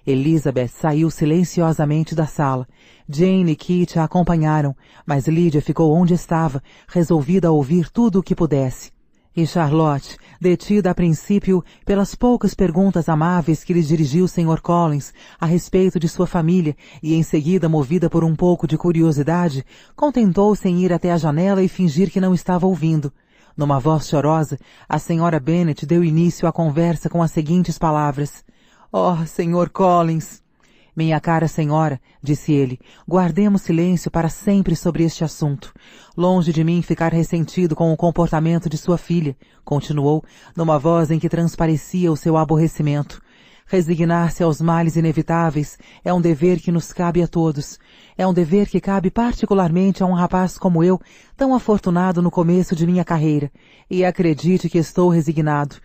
Elizabeth saiu silenciosamente da sala. Jane e Kitty a acompanharam, mas Lydia ficou onde estava, resolvida a ouvir tudo o que pudesse. E Charlotte, detida a princípio pelas poucas perguntas amáveis que lhe dirigiu o Sr. Collins a respeito de sua família e em seguida movida por um pouco de curiosidade, contentou-se em ir até a janela e fingir que não estava ouvindo. Numa voz chorosa, a senhora Bennet deu início à conversa com as seguintes palavras: "Oh, Sr. Collins!" "Minha cara senhora", disse ele, "guardemos silêncio para sempre sobre este assunto. Longe de mim ficar ressentido com o comportamento de sua filha", continuou, numa voz em que transparecia o seu aborrecimento. "Resignar-se aos males inevitáveis é um dever que nos cabe a todos. É um dever que cabe particularmente a um rapaz como eu, tão afortunado no começo de minha carreira. E acredite que estou resignado.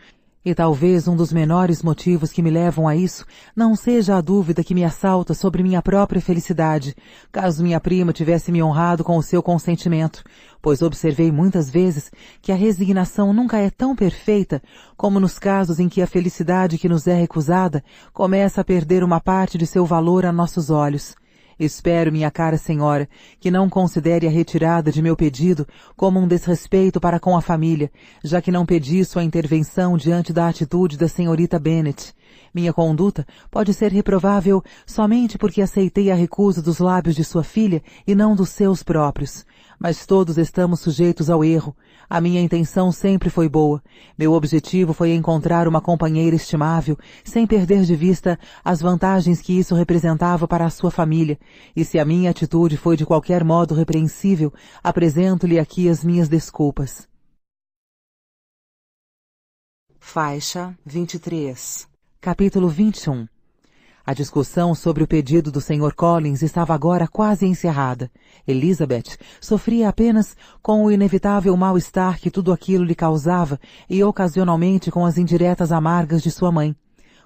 E talvez um dos menores motivos que me levam a isso não seja a dúvida que me assalta sobre minha própria felicidade, caso minha prima tivesse me honrado com o seu consentimento, pois observei muitas vezes que a resignação nunca é tão perfeita como nos casos em que a felicidade que nos é recusada começa a perder uma parte de seu valor a nossos olhos. Espero, minha cara senhora, que não considere a retirada de meu pedido como um desrespeito para com a família, já que não pedi sua intervenção diante da atitude da senhorita Bennet. Minha conduta pode ser reprovável somente porque aceitei a recusa dos lábios de sua filha e não dos seus próprios. Mas todos estamos sujeitos ao erro. A minha intenção sempre foi boa. Meu objetivo foi encontrar uma companheira estimável, sem perder de vista as vantagens que isso representava para a sua família. E se a minha atitude foi de qualquer modo repreensível, apresento-lhe aqui as minhas desculpas. Faixa 23. Capítulo 21. A discussão sobre o pedido do Sr. Collins estava agora quase encerrada. Elizabeth sofria apenas com o inevitável mal-estar que tudo aquilo lhe causava e ocasionalmente com as indiretas amargas de sua mãe.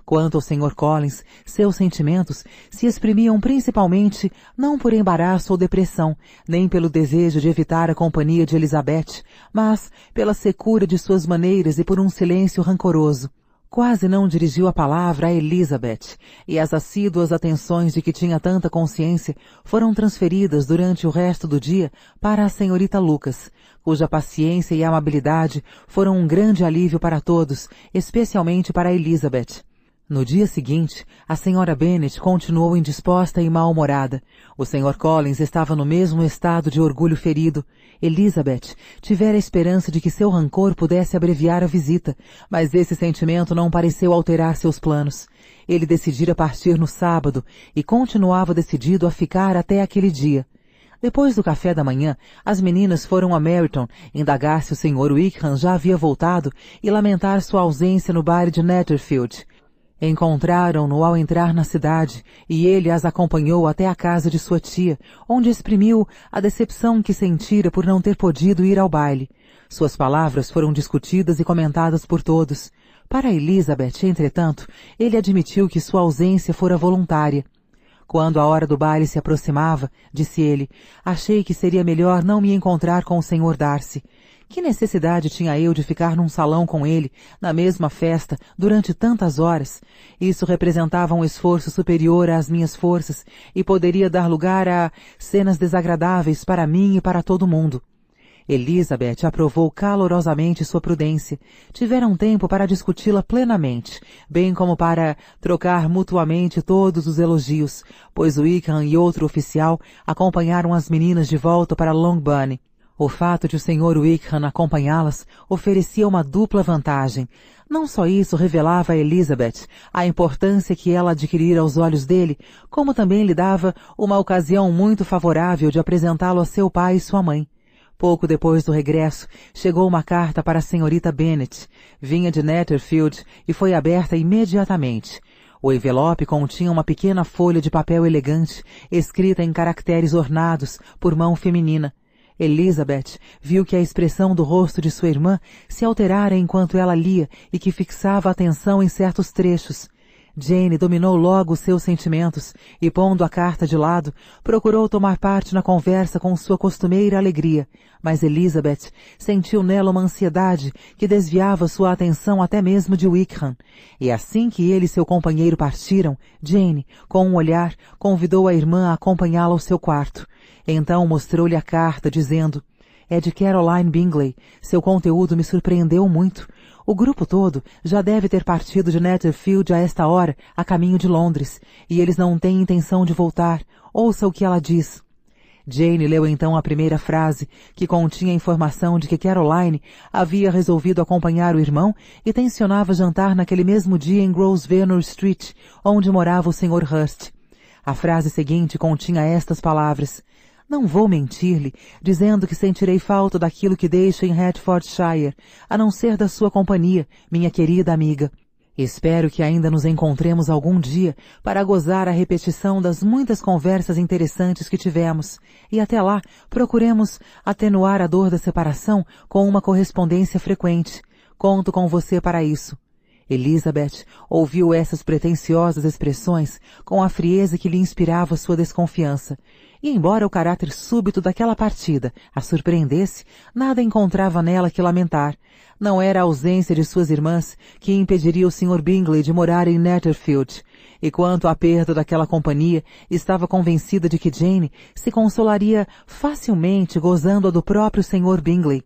Quanto ao Sr. Collins, seus sentimentos se exprimiam principalmente não por embaraço ou depressão, nem pelo desejo de evitar a companhia de Elizabeth, mas pela secura de suas maneiras e por um silêncio rancoroso. Quase não dirigiu a palavra a Elizabeth, e as assíduas atenções de que tinha tanta consciência foram transferidas durante o resto do dia para a senhorita Lucas, cuja paciência e amabilidade foram um grande alívio para todos, especialmente para Elizabeth. No dia seguinte, a senhora Bennet continuou indisposta e mal-humorada. O Sr. Collins estava no mesmo estado de orgulho ferido. Elizabeth tivera a esperança de que seu rancor pudesse abreviar a visita, mas esse sentimento não pareceu alterar seus planos. Ele decidira partir no sábado e continuava decidido a ficar até aquele dia. Depois do café da manhã, as meninas foram a Meryton indagar se o Sr. Wickham já havia voltado e lamentar sua ausência no baile de Netherfield. Encontraram-no ao entrar na cidade, e ele as acompanhou até a casa de sua tia, onde exprimiu a decepção que sentira por não ter podido ir ao baile. Suas palavras foram discutidas e comentadas por todos. Para Elizabeth, entretanto, ele admitiu que sua ausência fora voluntária. Quando a hora do baile se aproximava, disse ele, achei que seria melhor não me encontrar com o Sr. Darcy. Que necessidade tinha eu de ficar num salão com ele, na mesma festa, durante tantas horas? Isso representava um esforço superior às minhas forças e poderia dar lugar a cenas desagradáveis para mim e para todo mundo. Elizabeth aprovou calorosamente sua prudência. Tiveram tempo para discuti-la plenamente, bem como para trocar mutuamente todos os elogios, pois Wickham e outro oficial acompanharam as meninas de volta para Longbourn. O fato de o Sr. Wickham acompanhá-las oferecia uma dupla vantagem. Não só isso revelava a Elizabeth a importância que ela adquirira aos olhos dele, como também lhe dava uma ocasião muito favorável de apresentá-lo a seu pai e sua mãe. Pouco depois do regresso, chegou uma carta para a senhorita Bennet. Vinha de Netherfield e foi aberta imediatamente. O envelope continha uma pequena folha de papel elegante, escrita em caracteres ornados por mão feminina. Elizabeth viu que a expressão do rosto de sua irmã se alterara enquanto ela lia e que fixava a atenção em certos trechos. Jane dominou logo os seus sentimentos e, pondo a carta de lado, procurou tomar parte na conversa com sua costumeira alegria, mas Elizabeth sentiu nela uma ansiedade que desviava sua atenção até mesmo de Wickham, e assim que ele e seu companheiro partiram, Jane, com um olhar, convidou a irmã a acompanhá-la ao seu quarto. Então mostrou-lhe a carta, dizendo, «É de Caroline Bingley. Seu conteúdo me surpreendeu muito. O grupo todo já deve ter partido de Netherfield a esta hora, a caminho de Londres, e eles não têm intenção de voltar. Ouça o que ela diz.» Jane leu então a primeira frase, que continha a informação de que Caroline havia resolvido acompanhar o irmão e tencionava jantar naquele mesmo dia em Grosvenor Street, onde morava o Sr. Hurst. A frase seguinte continha estas palavras, «Não vou mentir-lhe, dizendo que sentirei falta daquilo que deixa em Hertfordshire, a não ser da sua companhia, minha querida amiga. Espero que ainda nos encontremos algum dia para gozar a repetição das muitas conversas interessantes que tivemos, e até lá procuremos atenuar a dor da separação com uma correspondência frequente. Conto com você para isso.» Elizabeth ouviu essas pretensiosas expressões com a frieza que lhe inspirava sua desconfiança, e embora o caráter súbito daquela partida a surpreendesse, nada encontrava nela que lamentar. Não era a ausência de suas irmãs que impediria o Sr. Bingley de morar em Netherfield, e quanto à perda daquela companhia, estava convencida de que Jane se consolaria facilmente gozando-a do próprio Sr. Bingley.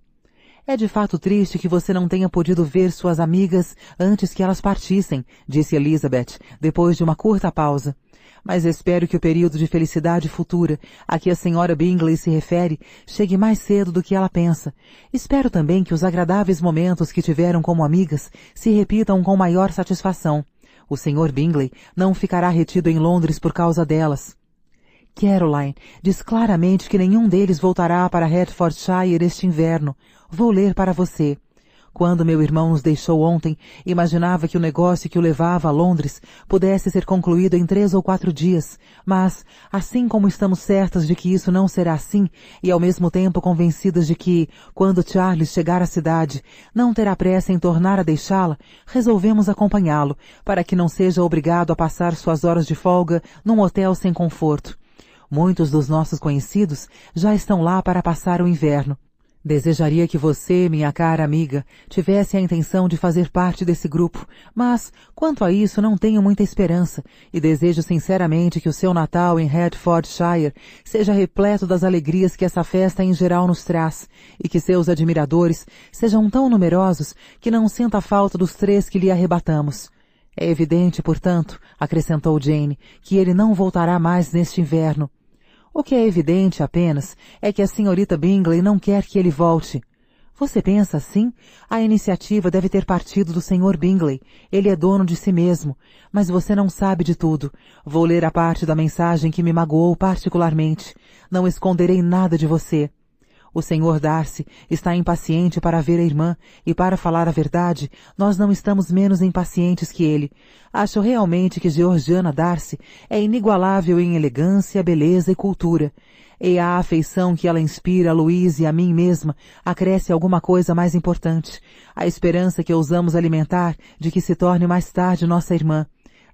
«É de fato triste que você não tenha podido ver suas amigas antes que elas partissem», disse Elizabeth, depois de uma curta pausa. «Mas espero que o período de felicidade futura a que a Sra. Bingley se refere chegue mais cedo do que ela pensa. Espero também que os agradáveis momentos que tiveram como amigas se repitam com maior satisfação. O Sr. Bingley não ficará retido em Londres por causa delas.» «Caroline diz claramente que nenhum deles voltará para Hertfordshire este inverno. Vou ler para você. Quando meu irmão nos deixou ontem, imaginava que o negócio que o levava a Londres pudesse ser concluído em 3 ou 4 dias, mas, assim como estamos certas de que isso não será assim, e ao mesmo tempo convencidas de que, quando Charles chegar à cidade, não terá pressa em tornar a deixá-la, resolvemos acompanhá-lo, para que não seja obrigado a passar suas horas de folga num hotel sem conforto. Muitos dos nossos conhecidos já estão lá para passar o inverno. Desejaria que você, minha cara amiga, tivesse a intenção de fazer parte desse grupo, mas, quanto a isso, não tenho muita esperança, e desejo sinceramente que o seu Natal em Hertfordshire seja repleto das alegrias que essa festa em geral nos traz, e que seus admiradores sejam tão numerosos que não sinta a falta dos 3 que lhe arrebatamos. É evidente, portanto, acrescentou Jane, que ele não voltará mais neste inverno. O que é evidente apenas é que a senhorita Bingley não quer que ele volte. Você pensa assim? A iniciativa deve ter partido do Sr. Bingley. Ele é dono de si mesmo. Mas você não sabe de tudo. Vou ler a parte da mensagem que me magoou particularmente. Não esconderei nada de você. O Sr. Darcy está impaciente para ver a irmã, e para falar a verdade, nós não estamos menos impacientes que ele. Acho realmente que Georgiana Darcy é inigualável em elegância, beleza e cultura. E a afeição que ela inspira a Louise e a mim mesma acresce alguma coisa mais importante, a esperança que ousamos alimentar de que se torne mais tarde nossa irmã.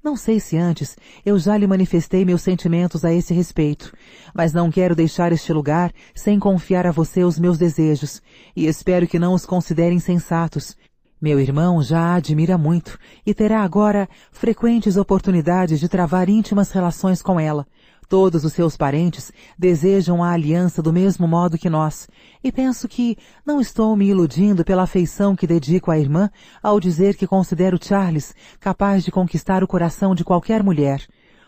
Não sei se antes eu já lhe manifestei meus sentimentos a esse respeito, mas não quero deixar este lugar sem confiar a você os meus desejos, e espero que não os considerem sensatos. Meu irmão já a admira muito e terá agora frequentes oportunidades de travar íntimas relações com ela. Todos os seus parentes desejam a aliança do mesmo modo que nós, e penso que não estou me iludindo pela afeição que dedico à irmã ao dizer que considero Charles capaz de conquistar o coração de qualquer mulher.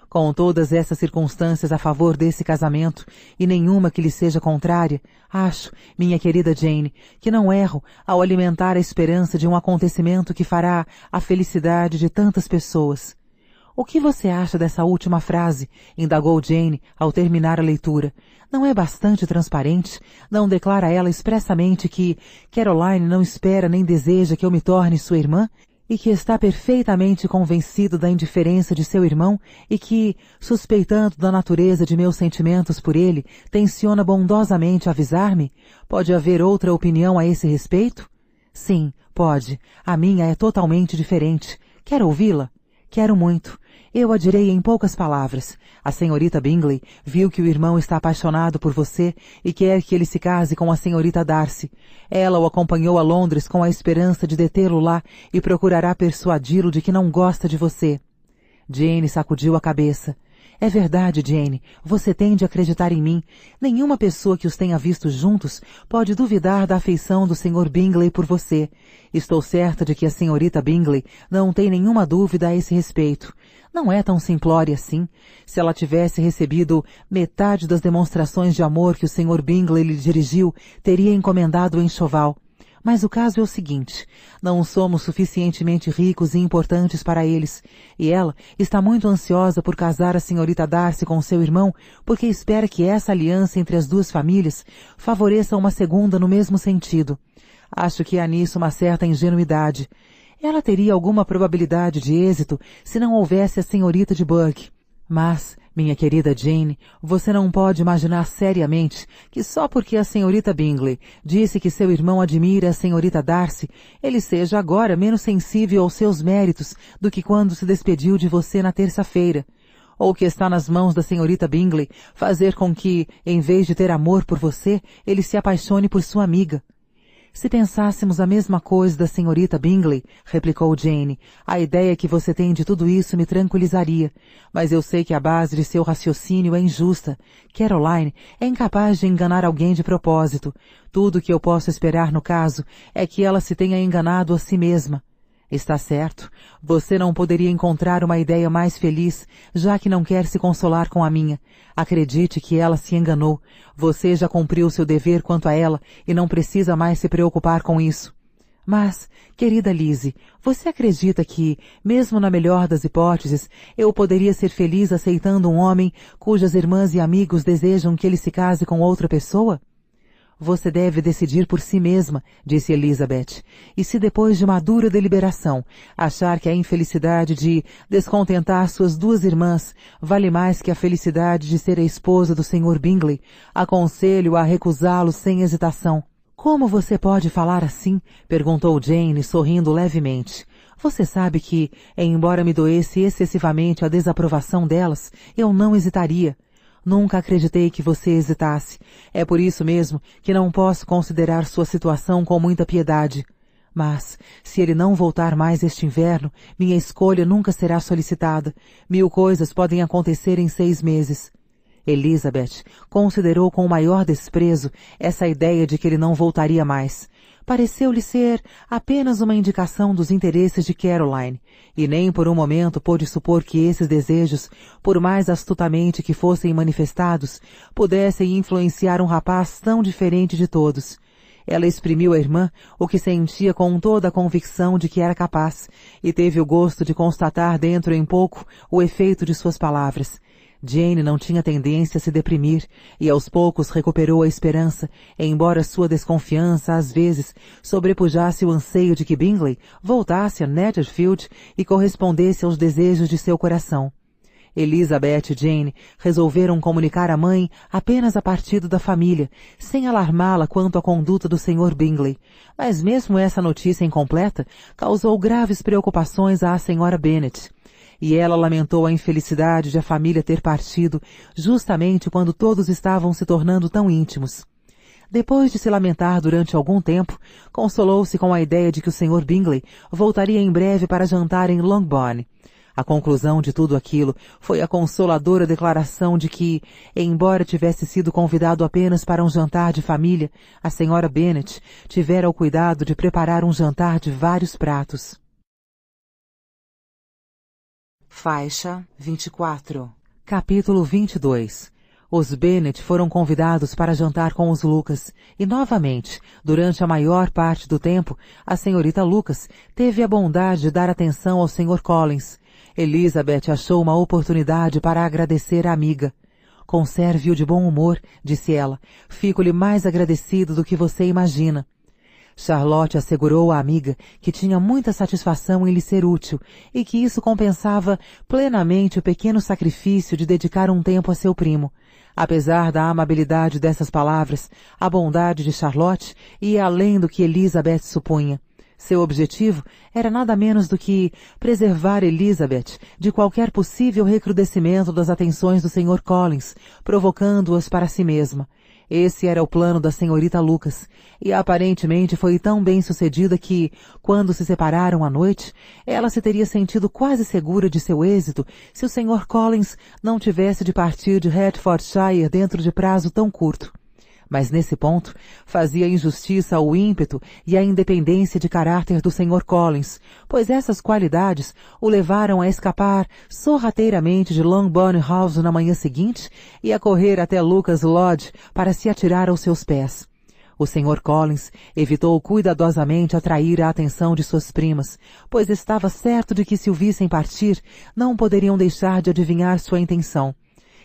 Com todas essas circunstâncias a favor desse casamento, e nenhuma que lhe seja contrária, acho, minha querida Jane, que não erro ao alimentar a esperança de um acontecimento que fará a felicidade de tantas pessoas. O que você acha dessa última frase? Indagou Jane ao terminar a leitura. Não é bastante transparente? Não declara ela expressamente que Caroline não espera nem deseja que eu me torne sua irmã? E que está perfeitamente convencido da indiferença de seu irmão e que, suspeitando da natureza de meus sentimentos por ele, tenciona bondosamente avisar-me? Pode haver outra opinião a esse respeito? Sim, pode. A minha é totalmente diferente. Quer ouvi-la? Quero muito. Eu a direi em poucas palavras. A senhorita Bingley viu que o irmão está apaixonado por você e quer que ele se case com a senhorita Darcy. Ela o acompanhou a Londres com a esperança de detê-lo lá e procurará persuadi-lo de que não gosta de você. Jane sacudiu a cabeça. É verdade, Jane. Você tem de acreditar em mim. Nenhuma pessoa que os tenha visto juntos pode duvidar da afeição do Sr. Bingley por você. Estou certa de que a senhorita Bingley não tem nenhuma dúvida a esse respeito. Não é tão simplória assim. Se ela tivesse recebido metade das demonstrações de amor que o Sr. Bingley lhe dirigiu, teria encomendado o enxoval. Mas o caso é o seguinte, não somos suficientemente ricos e importantes para eles, e ela está muito ansiosa por casar a senhorita Darcy com seu irmão, porque espera que essa aliança entre as duas famílias favoreça uma segunda no mesmo sentido. Acho que há nisso uma certa ingenuidade. Ela teria alguma probabilidade de êxito se não houvesse a senhorita de Burke. Mas, minha querida Jane, você não pode imaginar seriamente que só porque a senhorita Bingley disse que seu irmão admira a senhorita Darcy, ele seja agora menos sensível aos seus méritos do que quando se despediu de você na terça-feira. Ou que está nas mãos da senhorita Bingley fazer com que, em vez de ter amor por você, ele se apaixone por sua amiga. Se pensássemos a mesma coisa da senhorita Bingley, replicou Jane, a ideia que você tem de tudo isso me tranquilizaria, mas eu sei que a base de seu raciocínio é injusta. Caroline é incapaz de enganar alguém de propósito. Tudo o que eu posso esperar no caso é que ela se tenha enganado a si mesma. Está certo. Você não poderia encontrar uma ideia mais feliz, já que não quer se consolar com a minha. Acredite que ela se enganou. Você já cumpriu seu dever quanto a ela e não precisa mais se preocupar com isso. Mas, querida Lizzie, você acredita que, mesmo na melhor das hipóteses, eu poderia ser feliz aceitando um homem cujas irmãs e amigos desejam que ele se case com outra pessoa? Você deve decidir por si mesma, disse Elizabeth, e se depois de madura deliberação achar que a infelicidade de descontentar suas duas irmãs vale mais que a felicidade de ser a esposa do Sr. Bingley, aconselho a recusá-lo sem hesitação. Como você pode falar assim? Perguntou Jane, sorrindo levemente. Você sabe que, embora me doesse excessivamente a desaprovação delas, eu não hesitaria. Nunca acreditei que você hesitasse. É por isso mesmo que não posso considerar sua situação com muita piedade. Mas, se ele não voltar mais este inverno, minha escolha nunca será solicitada. 1000 coisas podem acontecer em 6 meses. Elizabeth considerou com o maior desprezo essa ideia de que ele não voltaria mais. Pareceu-lhe ser apenas uma indicação dos interesses de Caroline, e nem por um momento pôde supor que esses desejos, por mais astutamente que fossem manifestados, pudessem influenciar um rapaz tão diferente de todos. Ela exprimiu à irmã o que sentia com toda a convicção de que era capaz, e teve o gosto de constatar dentro em pouco o efeito de suas palavras. Jane não tinha tendência a se deprimir, e aos poucos recuperou a esperança, embora sua desconfiança, às vezes, sobrepujasse o anseio de que Bingley voltasse a Netherfield e correspondesse aos desejos de seu coração. Elizabeth e Jane resolveram comunicar à mãe apenas a partida da família, sem alarmá-la quanto à conduta do Sr. Bingley, mas mesmo essa notícia incompleta causou graves preocupações à Sra. Bennet. E ela lamentou a infelicidade de a família ter partido justamente quando todos estavam se tornando tão íntimos. Depois de se lamentar durante algum tempo, consolou-se com a ideia de que o Sr. Bingley voltaria em breve para jantar em Longbourn. A conclusão de tudo aquilo foi a consoladora declaração de que, embora tivesse sido convidado apenas para um jantar de família, a Sra. Bennet tivera o cuidado de preparar um jantar de vários pratos. Faixa 24. Capítulo 22. Os Bennet foram convidados para jantar com os Lucas, e novamente, durante a maior parte do tempo, a senhorita Lucas teve a bondade de dar atenção ao Sr. Collins. Elizabeth achou uma oportunidade para agradecer à amiga. Conserve-o de bom humor, disse ela. Fico-lhe mais agradecido do que você imagina. Charlotte assegurou à amiga que tinha muita satisfação em lhe ser útil e que isso compensava plenamente o pequeno sacrifício de dedicar um tempo a seu primo. Apesar da amabilidade dessas palavras, a bondade de Charlotte ia além do que Elizabeth supunha. Seu objetivo era nada menos do que preservar Elizabeth de qualquer possível recrudescimento das atenções do Sr. Collins, provocando-as para si mesma. Esse era o plano da senhorita Lucas, e aparentemente foi tão bem sucedida que, quando se separaram à noite, ela se teria sentido quase segura de seu êxito se o Sr. Collins não tivesse de partir de Hertfordshire dentro de prazo tão curto. Mas nesse ponto fazia injustiça ao ímpeto e à independência de caráter do Sr. Collins, pois essas qualidades o levaram a escapar sorrateiramente de Longbourn House na manhã seguinte e a correr até Lucas Lodge para se atirar aos seus pés. O Sr. Collins evitou cuidadosamente atrair a atenção de suas primas, pois estava certo de que se o vissem partir, não poderiam deixar de adivinhar sua intenção.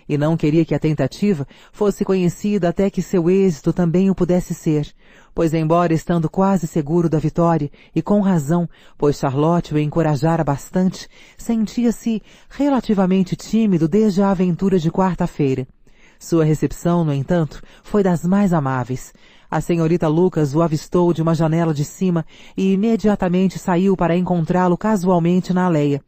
E não queria que a tentativa fosse conhecida até que seu êxito também o pudesse ser, pois embora estando quase seguro da vitória, e com razão, pois Charlotte o encorajara bastante, sentia-se relativamente tímido desde a aventura de quarta-feira. Sua recepção, no entanto, foi das mais amáveis. A senhorita Lucas o avistou de uma janela de cima e imediatamente saiu para encontrá-lo casualmente na aléia.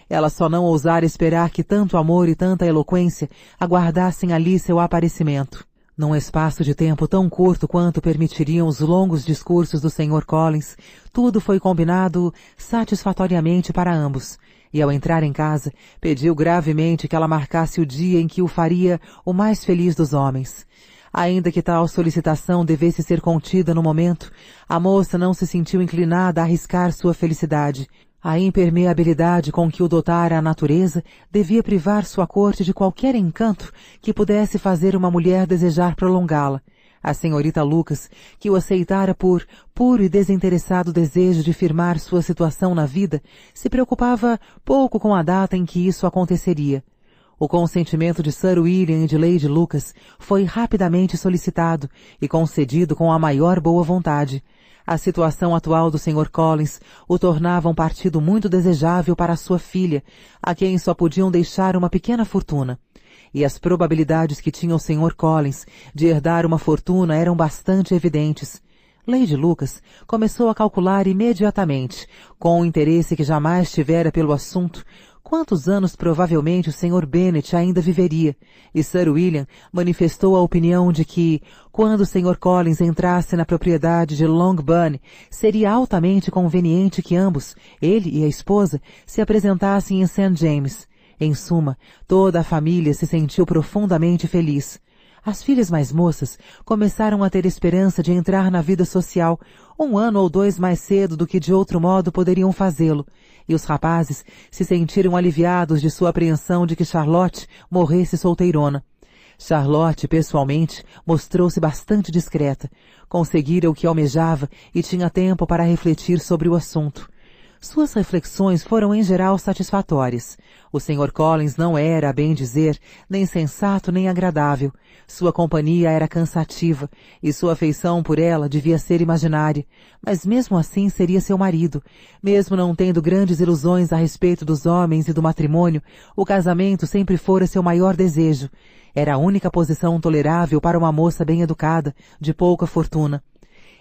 Ela só não ousara esperar que tanto amor e tanta eloquência aguardassem ali seu aparecimento. Num espaço de tempo tão curto quanto permitiriam os longos discursos do Sr. Collins, tudo foi combinado satisfatoriamente para ambos, e ao entrar em casa, pediu gravemente que ela marcasse o dia em que o faria o mais feliz dos homens. Ainda que tal solicitação devesse ser contida no momento, a moça não se sentiu inclinada a arriscar sua felicidade. A impermeabilidade com que o dotara a natureza devia privar sua corte de qualquer encanto que pudesse fazer uma mulher desejar prolongá-la. A senhorita Lucas, que o aceitara por puro e desinteressado desejo de firmar sua situação na vida, se preocupava pouco com a data em que isso aconteceria. O consentimento de Sir William e de Lady Lucas foi rapidamente solicitado e concedido com a maior boa vontade. A situação atual do Sr. Collins o tornava um partido muito desejável para sua filha, a quem só podiam deixar uma pequena fortuna. E as probabilidades que tinha o Sr. Collins de herdar uma fortuna eram bastante evidentes. Lady Lucas começou a calcular imediatamente, com o interesse que jamais tivera pelo assunto, quantos anos provavelmente o Sr. Bennet ainda viveria, e Sir William manifestou a opinião de que, quando o Sr. Collins entrasse na propriedade de Longbourn, seria altamente conveniente que ambos, ele e a esposa, se apresentassem em St. James. Em suma, toda a família se sentiu profundamente feliz. As filhas mais moças começaram a ter esperança de entrar na vida social 1 ano ou 2 mais cedo do que de outro modo poderiam fazê-lo, e os rapazes se sentiram aliviados de sua apreensão de que Charlotte morresse solteirona. Charlotte, pessoalmente, mostrou-se bastante discreta, conseguira o que almejava e tinha tempo para refletir sobre o assunto. Suas reflexões foram em geral satisfatórias. O Sr. Collins não era, a bem dizer, nem sensato nem agradável. Sua companhia era cansativa, e sua afeição por ela devia ser imaginária, mas mesmo assim seria seu marido. Mesmo não tendo grandes ilusões a respeito dos homens e do matrimônio, o casamento sempre fora seu maior desejo. Era a única posição tolerável para uma moça bem educada, de pouca fortuna.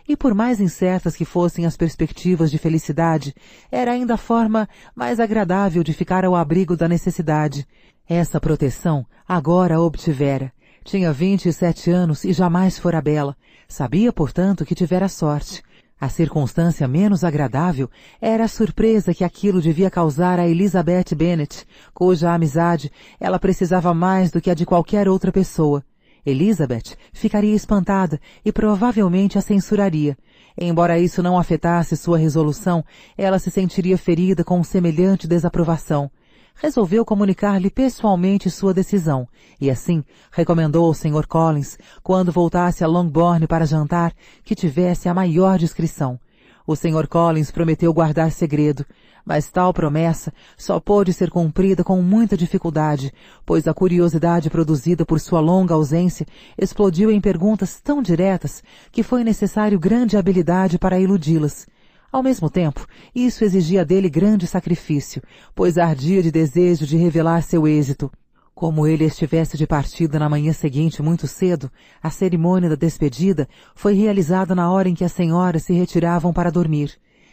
E por mais incertas que fossem as perspectivas de felicidade, era ainda a forma mais agradável de ficar ao abrigo da necessidade. Essa proteção agora a obtivera. Tinha 27 anos e jamais fora bela. Sabia, portanto, que tivera sorte. A circunstância menos agradável era a surpresa que aquilo devia causar a Elizabeth Bennet, cuja amizade ela precisava mais do que a de qualquer outra pessoa. Elizabeth ficaria espantada e provavelmente a censuraria. Embora isso não afetasse sua resolução, ela se sentiria ferida com semelhante desaprovação. Resolveu comunicar-lhe pessoalmente sua decisão, e assim recomendou ao Sr. Collins, quando voltasse a Longbourn para jantar, que tivesse a maior discrição. O Sr. Collins prometeu guardar segredo, mas tal promessa só pôde ser cumprida com muita dificuldade, pois a curiosidade produzida por sua longa ausência explodiu em perguntas tão diretas que foi necessário grande habilidade para iludi-las. Ao mesmo tempo, isso exigia dele grande sacrifício, pois ardia de desejo de revelar seu êxito. Como ele estivesse de partida na manhã seguinte muito cedo, a cerimônia da despedida foi realizada na hora em que as senhoras se retiravam para dormir.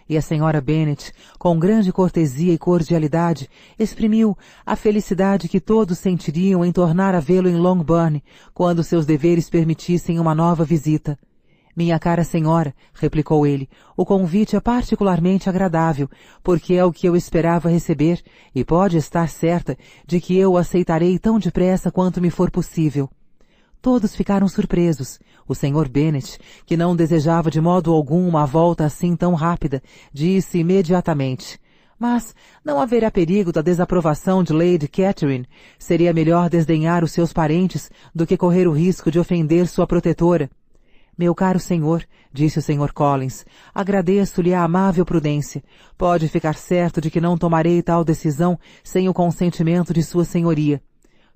E a senhora Bennet, com grande cortesia e cordialidade, exprimiu a felicidade que todos sentiriam em tornar a vê-lo em Longbourn, quando seus deveres permitissem uma nova visita. Minha cara senhora, replicou ele, o convite é particularmente agradável, porque é o que eu esperava receber, e pode estar certa de que eu o aceitarei tão depressa quanto me for possível. Todos ficaram surpresos. O Sr. Bennet, que não desejava de modo algum uma volta assim tão rápida, disse imediatamente: mas não haverá perigo da desaprovação de Lady Catherine. Seria melhor desdenhar os seus parentes do que correr o risco de ofender sua protetora. Meu caro senhor, disse o Sr. Collins, agradeço-lhe a amável prudência. Pode ficar certo de que não tomarei tal decisão sem o consentimento de sua senhoria.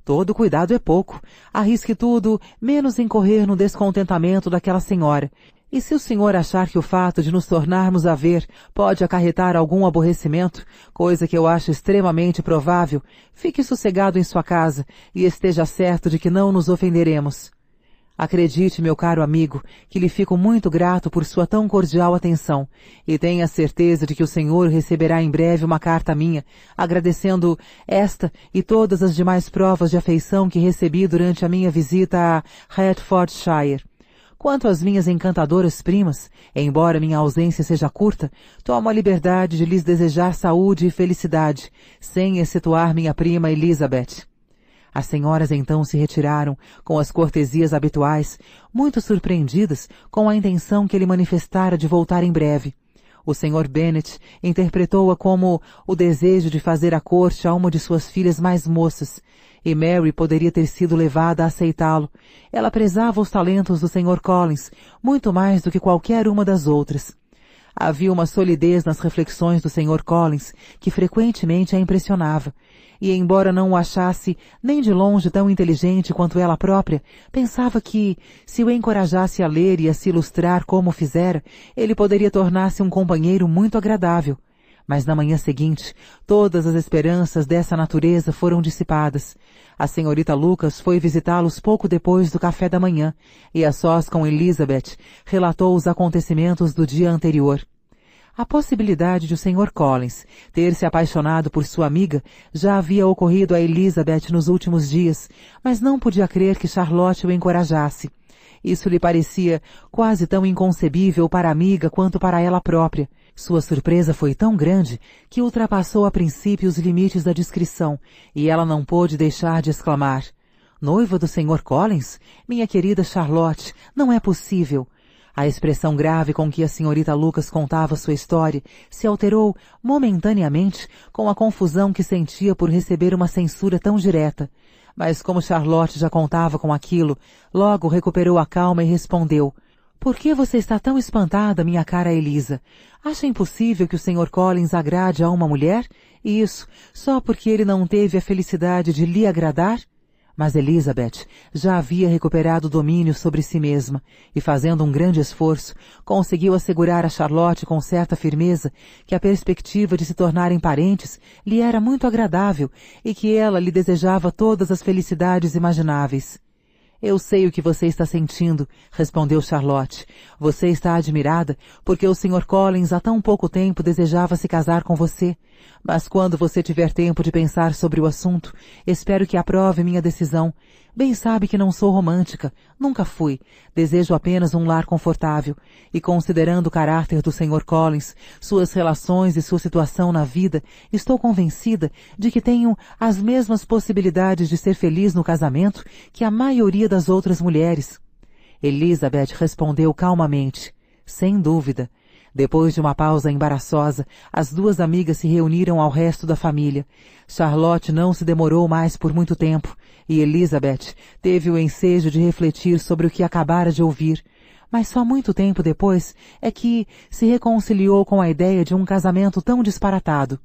Todo cuidado é pouco. Arrisque tudo, menos incorrer no descontentamento daquela senhora. E se o senhor achar que o fato de nos tornarmos a ver pode acarretar algum aborrecimento, coisa que eu acho extremamente provável, fique sossegado em sua casa e esteja certo de que não nos ofenderemos. Acredite, meu caro amigo, que lhe fico muito grato por sua tão cordial atenção, e tenha certeza de que o senhor receberá em breve uma carta minha, agradecendo esta e todas as demais provas de afeição que recebi durante a minha visita a Hertfordshire. Quanto às minhas encantadoras primas, embora minha ausência seja curta, tomo a liberdade de lhes desejar saúde e felicidade, sem excetuar minha prima Elizabeth. As senhoras então se retiraram, com as cortesias habituais, muito surpreendidas com a intenção que ele manifestara de voltar em breve. O Sr. Bennet interpretou-a como o desejo de fazer a corte a uma de suas filhas mais moças, e Mary poderia ter sido levada a aceitá-lo. Ela prezava os talentos do Sr. Collins, muito mais do que qualquer uma das outras. Havia uma solidez nas reflexões do Sr. Collins que frequentemente a impressionava, e embora não o achasse nem de longe tão inteligente quanto ela própria, pensava que, se o encorajasse a ler e a se ilustrar como fizera, ele poderia tornar-se um companheiro muito agradável. Mas na manhã seguinte, todas as esperanças dessa natureza foram dissipadas. A senhorita Lucas foi visitá-los pouco depois do café da manhã, e a sós com Elizabeth, relatou os acontecimentos do dia anterior. A possibilidade de o Sr. Collins ter se apaixonado por sua amiga já havia ocorrido a Elizabeth nos últimos dias, mas não podia crer que Charlotte o encorajasse. Isso lhe parecia quase tão inconcebível para a amiga quanto para ela própria. Sua surpresa foi tão grande que ultrapassou a princípio os limites da discrição, e ela não pôde deixar de exclamar: "Noiva do Sr. Collins? Minha querida Charlotte, não é possível." A expressão grave com que a senhorita Lucas contava sua história se alterou momentaneamente com a confusão que sentia por receber uma censura tão direta. Mas como Charlotte já contava com aquilo, logo recuperou a calma e respondeu: "Por que você está tão espantada, minha cara Elisa? Acha impossível que o Sr. Collins agrade a uma mulher? E isso só porque ele não teve a felicidade de lhe agradar?" Mas Elizabeth já havia recuperado o domínio sobre si mesma e, fazendo um grande esforço, conseguiu assegurar a Charlotte com certa firmeza que a perspectiva de se tornarem parentes lhe era muito agradável e que ela lhe desejava todas as felicidades imagináveis. "Eu sei o que você está sentindo", respondeu Charlotte. "Você está admirada porque o Sr. Collins há tão pouco tempo desejava se casar com você. Mas quando você tiver tempo de pensar sobre o assunto, espero que aprove minha decisão. Bem sabe que não sou romântica, nunca fui. Desejo apenas um lar confortável. E considerando o caráter do Sr. Collins, suas relações e sua situação na vida, estou convencida de que tenho as mesmas possibilidades de ser feliz no casamento que a maioria das outras mulheres." Elizabeth respondeu calmamente: "Sem dúvida." Depois de uma pausa embaraçosa, as duas amigas se reuniram ao resto da família. Charlotte não se demorou mais por muito tempo, e Elizabeth teve o ensejo de refletir sobre o que acabara de ouvir. Mas só muito tempo depois é que se reconciliou com a ideia de um casamento tão disparatado.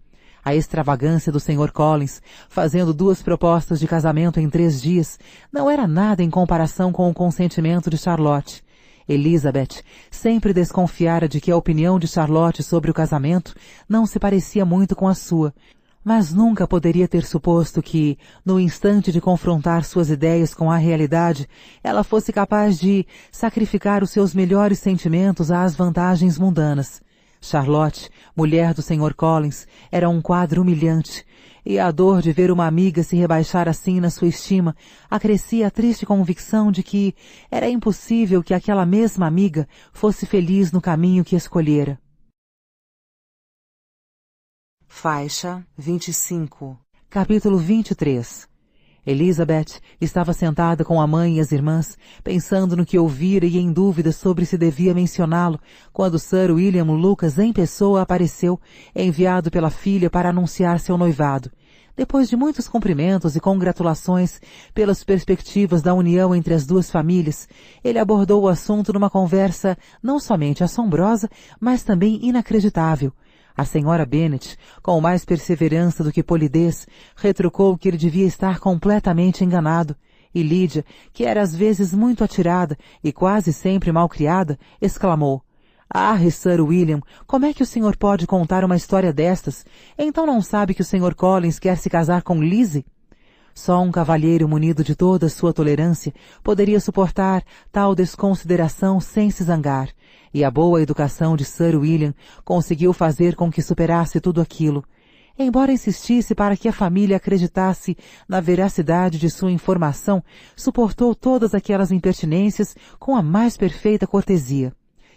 A extravagância do Sr. Collins, fazendo 2 propostas de casamento em 3 dias, não era nada em comparação com o consentimento de Charlotte. Elizabeth sempre desconfiara de que a opinião de Charlotte sobre o casamento não se parecia muito com a sua, mas nunca poderia ter suposto que, no instante de confrontar suas ideias com a realidade, ela fosse capaz de sacrificar os seus melhores sentimentos às vantagens mundanas. Charlotte, mulher do Sr. Collins, era um quadro humilhante, e a dor de ver uma amiga se rebaixar assim na sua estima acrescia a triste convicção de que era impossível que aquela mesma amiga fosse feliz no caminho que escolhera. Faixa 25. Capítulo 23. Elizabeth estava sentada com a mãe e as irmãs, pensando no que ouvira e em dúvida sobre se devia mencioná-lo, quando Sir William Lucas em pessoa apareceu, enviado pela filha para anunciar seu noivado. Depois de muitos cumprimentos e congratulações pelas perspectivas da união entre as duas famílias, ele abordou o assunto numa conversa não somente assombrosa, mas também inacreditável. A senhora Bennet, com mais perseverança do que polidez, retrucou que ele devia estar completamente enganado, e Lídia, que era às vezes muito atirada e quase sempre malcriada, exclamou: "Ah, Sir William, como é que o senhor pode contar uma história destas? Então não sabe que o Sr. Collins quer se casar com Lizzie?" Só um cavalheiro munido de toda a sua tolerância poderia suportar tal desconsideração sem se zangar, e a boa educação de Sir William conseguiu fazer com que superasse tudo aquilo. Embora insistisse para que a família acreditasse na veracidade de sua informação, suportou todas aquelas impertinências com a mais perfeita cortesia.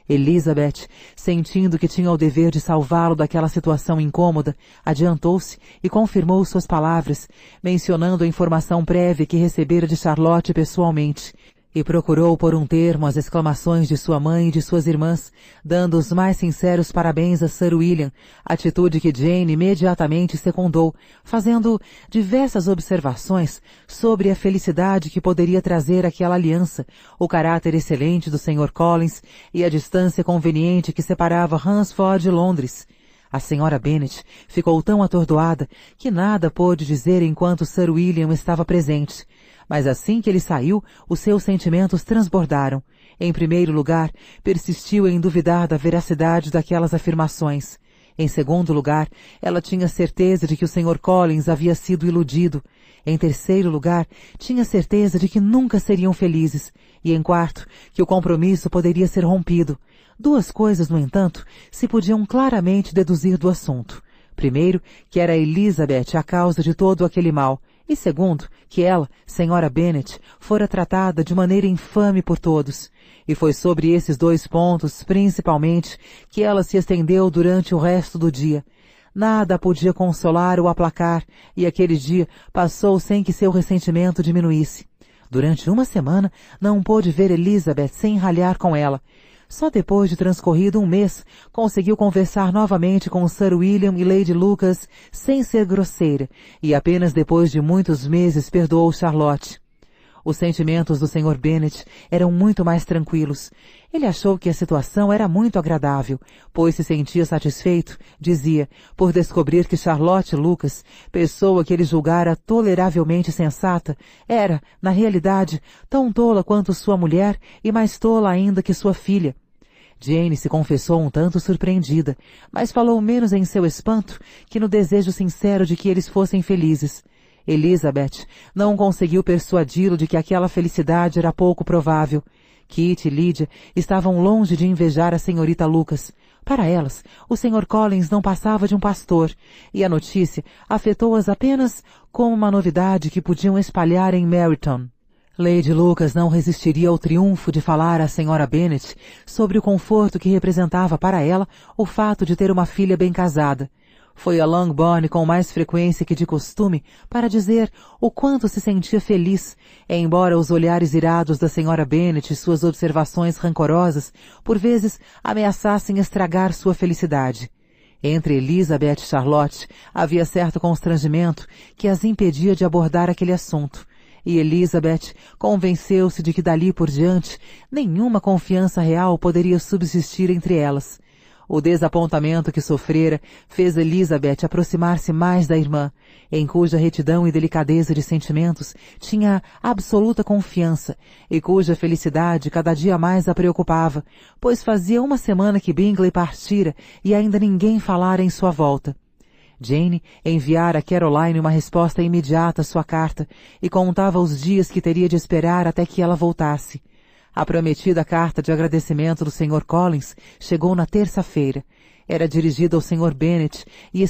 Elizabeth, sentindo que tinha o dever de salvá-lo daquela situação incômoda, adiantou-se e confirmou suas palavras, mencionando a informação prévia que recebera de Charlotte pessoalmente, e procurou pôr um termo às exclamações de sua mãe e de suas irmãs, dando os mais sinceros parabéns a Sir William, atitude que Jane imediatamente secundou, fazendo diversas observações sobre a felicidade que poderia trazer aquela aliança, o caráter excelente do Sr. Collins e a distância conveniente que separava Hunsford de Londres. A senhora Bennet ficou tão atordoada que nada pôde dizer enquanto Sir William estava presente. Mas assim que ele saiu, os seus sentimentos transbordaram. Em primeiro lugar, persistiu em duvidar da veracidade daquelas afirmações. Em segundo lugar, ela tinha certeza de que o Sr. Collins havia sido iludido. Em terceiro lugar, tinha certeza de que nunca seriam felizes. E em quarto, que o compromisso poderia ser rompido. Duas coisas, no entanto, se podiam claramente deduzir do assunto. Primeiro, que era Elizabeth a causa de todo aquele mal. E segundo, que ela, senhora Bennet, fora tratada de maneira infame por todos. E foi sobre esses dois pontos, principalmente, que ela se estendeu durante o resto do dia. Nada a podia consolar ou aplacar, e aquele dia passou sem que seu ressentimento diminuísse. Durante uma semana, não pôde ver Elizabeth sem ralhar com ela. Só depois de transcorrido um mês, conseguiu conversar novamente com Sir William e Lady Lucas sem ser grosseira, e apenas depois de muitos meses perdoou Charlotte. Os sentimentos do Sr. Bennet eram muito mais tranquilos. Ele achou que a situação era muito agradável, pois se sentia satisfeito, dizia, por descobrir que Charlotte Lucas, pessoa que ele julgara toleravelmente sensata, era, na realidade, tão tola quanto sua mulher e mais tola ainda que sua filha. Jane se confessou um tanto surpreendida, mas falou menos em seu espanto que no desejo sincero de que eles fossem felizes. Elizabeth não conseguiu persuadi-lo de que aquela felicidade era pouco provável. Kitty e Lydia estavam longe de invejar a senhorita Lucas. Para elas, o Sr. Collins não passava de um pastor, e a notícia afetou-as apenas como uma novidade que podiam espalhar em Meryton. Lady Lucas não resistiria ao triunfo de falar à senhora Bennet sobre o conforto que representava para ela o fato de ter uma filha bem casada. Foi a Longbourn com mais frequência que de costume para dizer o quanto se sentia feliz, embora os olhares irados da senhora Bennet e suas observações rancorosas por vezes ameaçassem estragar sua felicidade. Entre Elizabeth e Charlotte havia certo constrangimento que as impedia de abordar aquele assunto. E Elizabeth convenceu-se de que dali por diante nenhuma confiança real poderia subsistir entre elas. O desapontamento que sofrera fez Elizabeth aproximar-se mais da irmã, em cuja retidão e delicadeza de sentimentos tinha absoluta confiança, e cuja felicidade cada dia mais a preocupava, pois fazia uma semana que Bingley partira e ainda ninguém falara em sua volta. Jane enviara a Caroline uma resposta imediata à sua carta e contava os dias que teria de esperar até que ela voltasse. A prometida carta de agradecimento do Sr. Collins chegou na terça-feira. Era dirigida ao Sr. Bennet e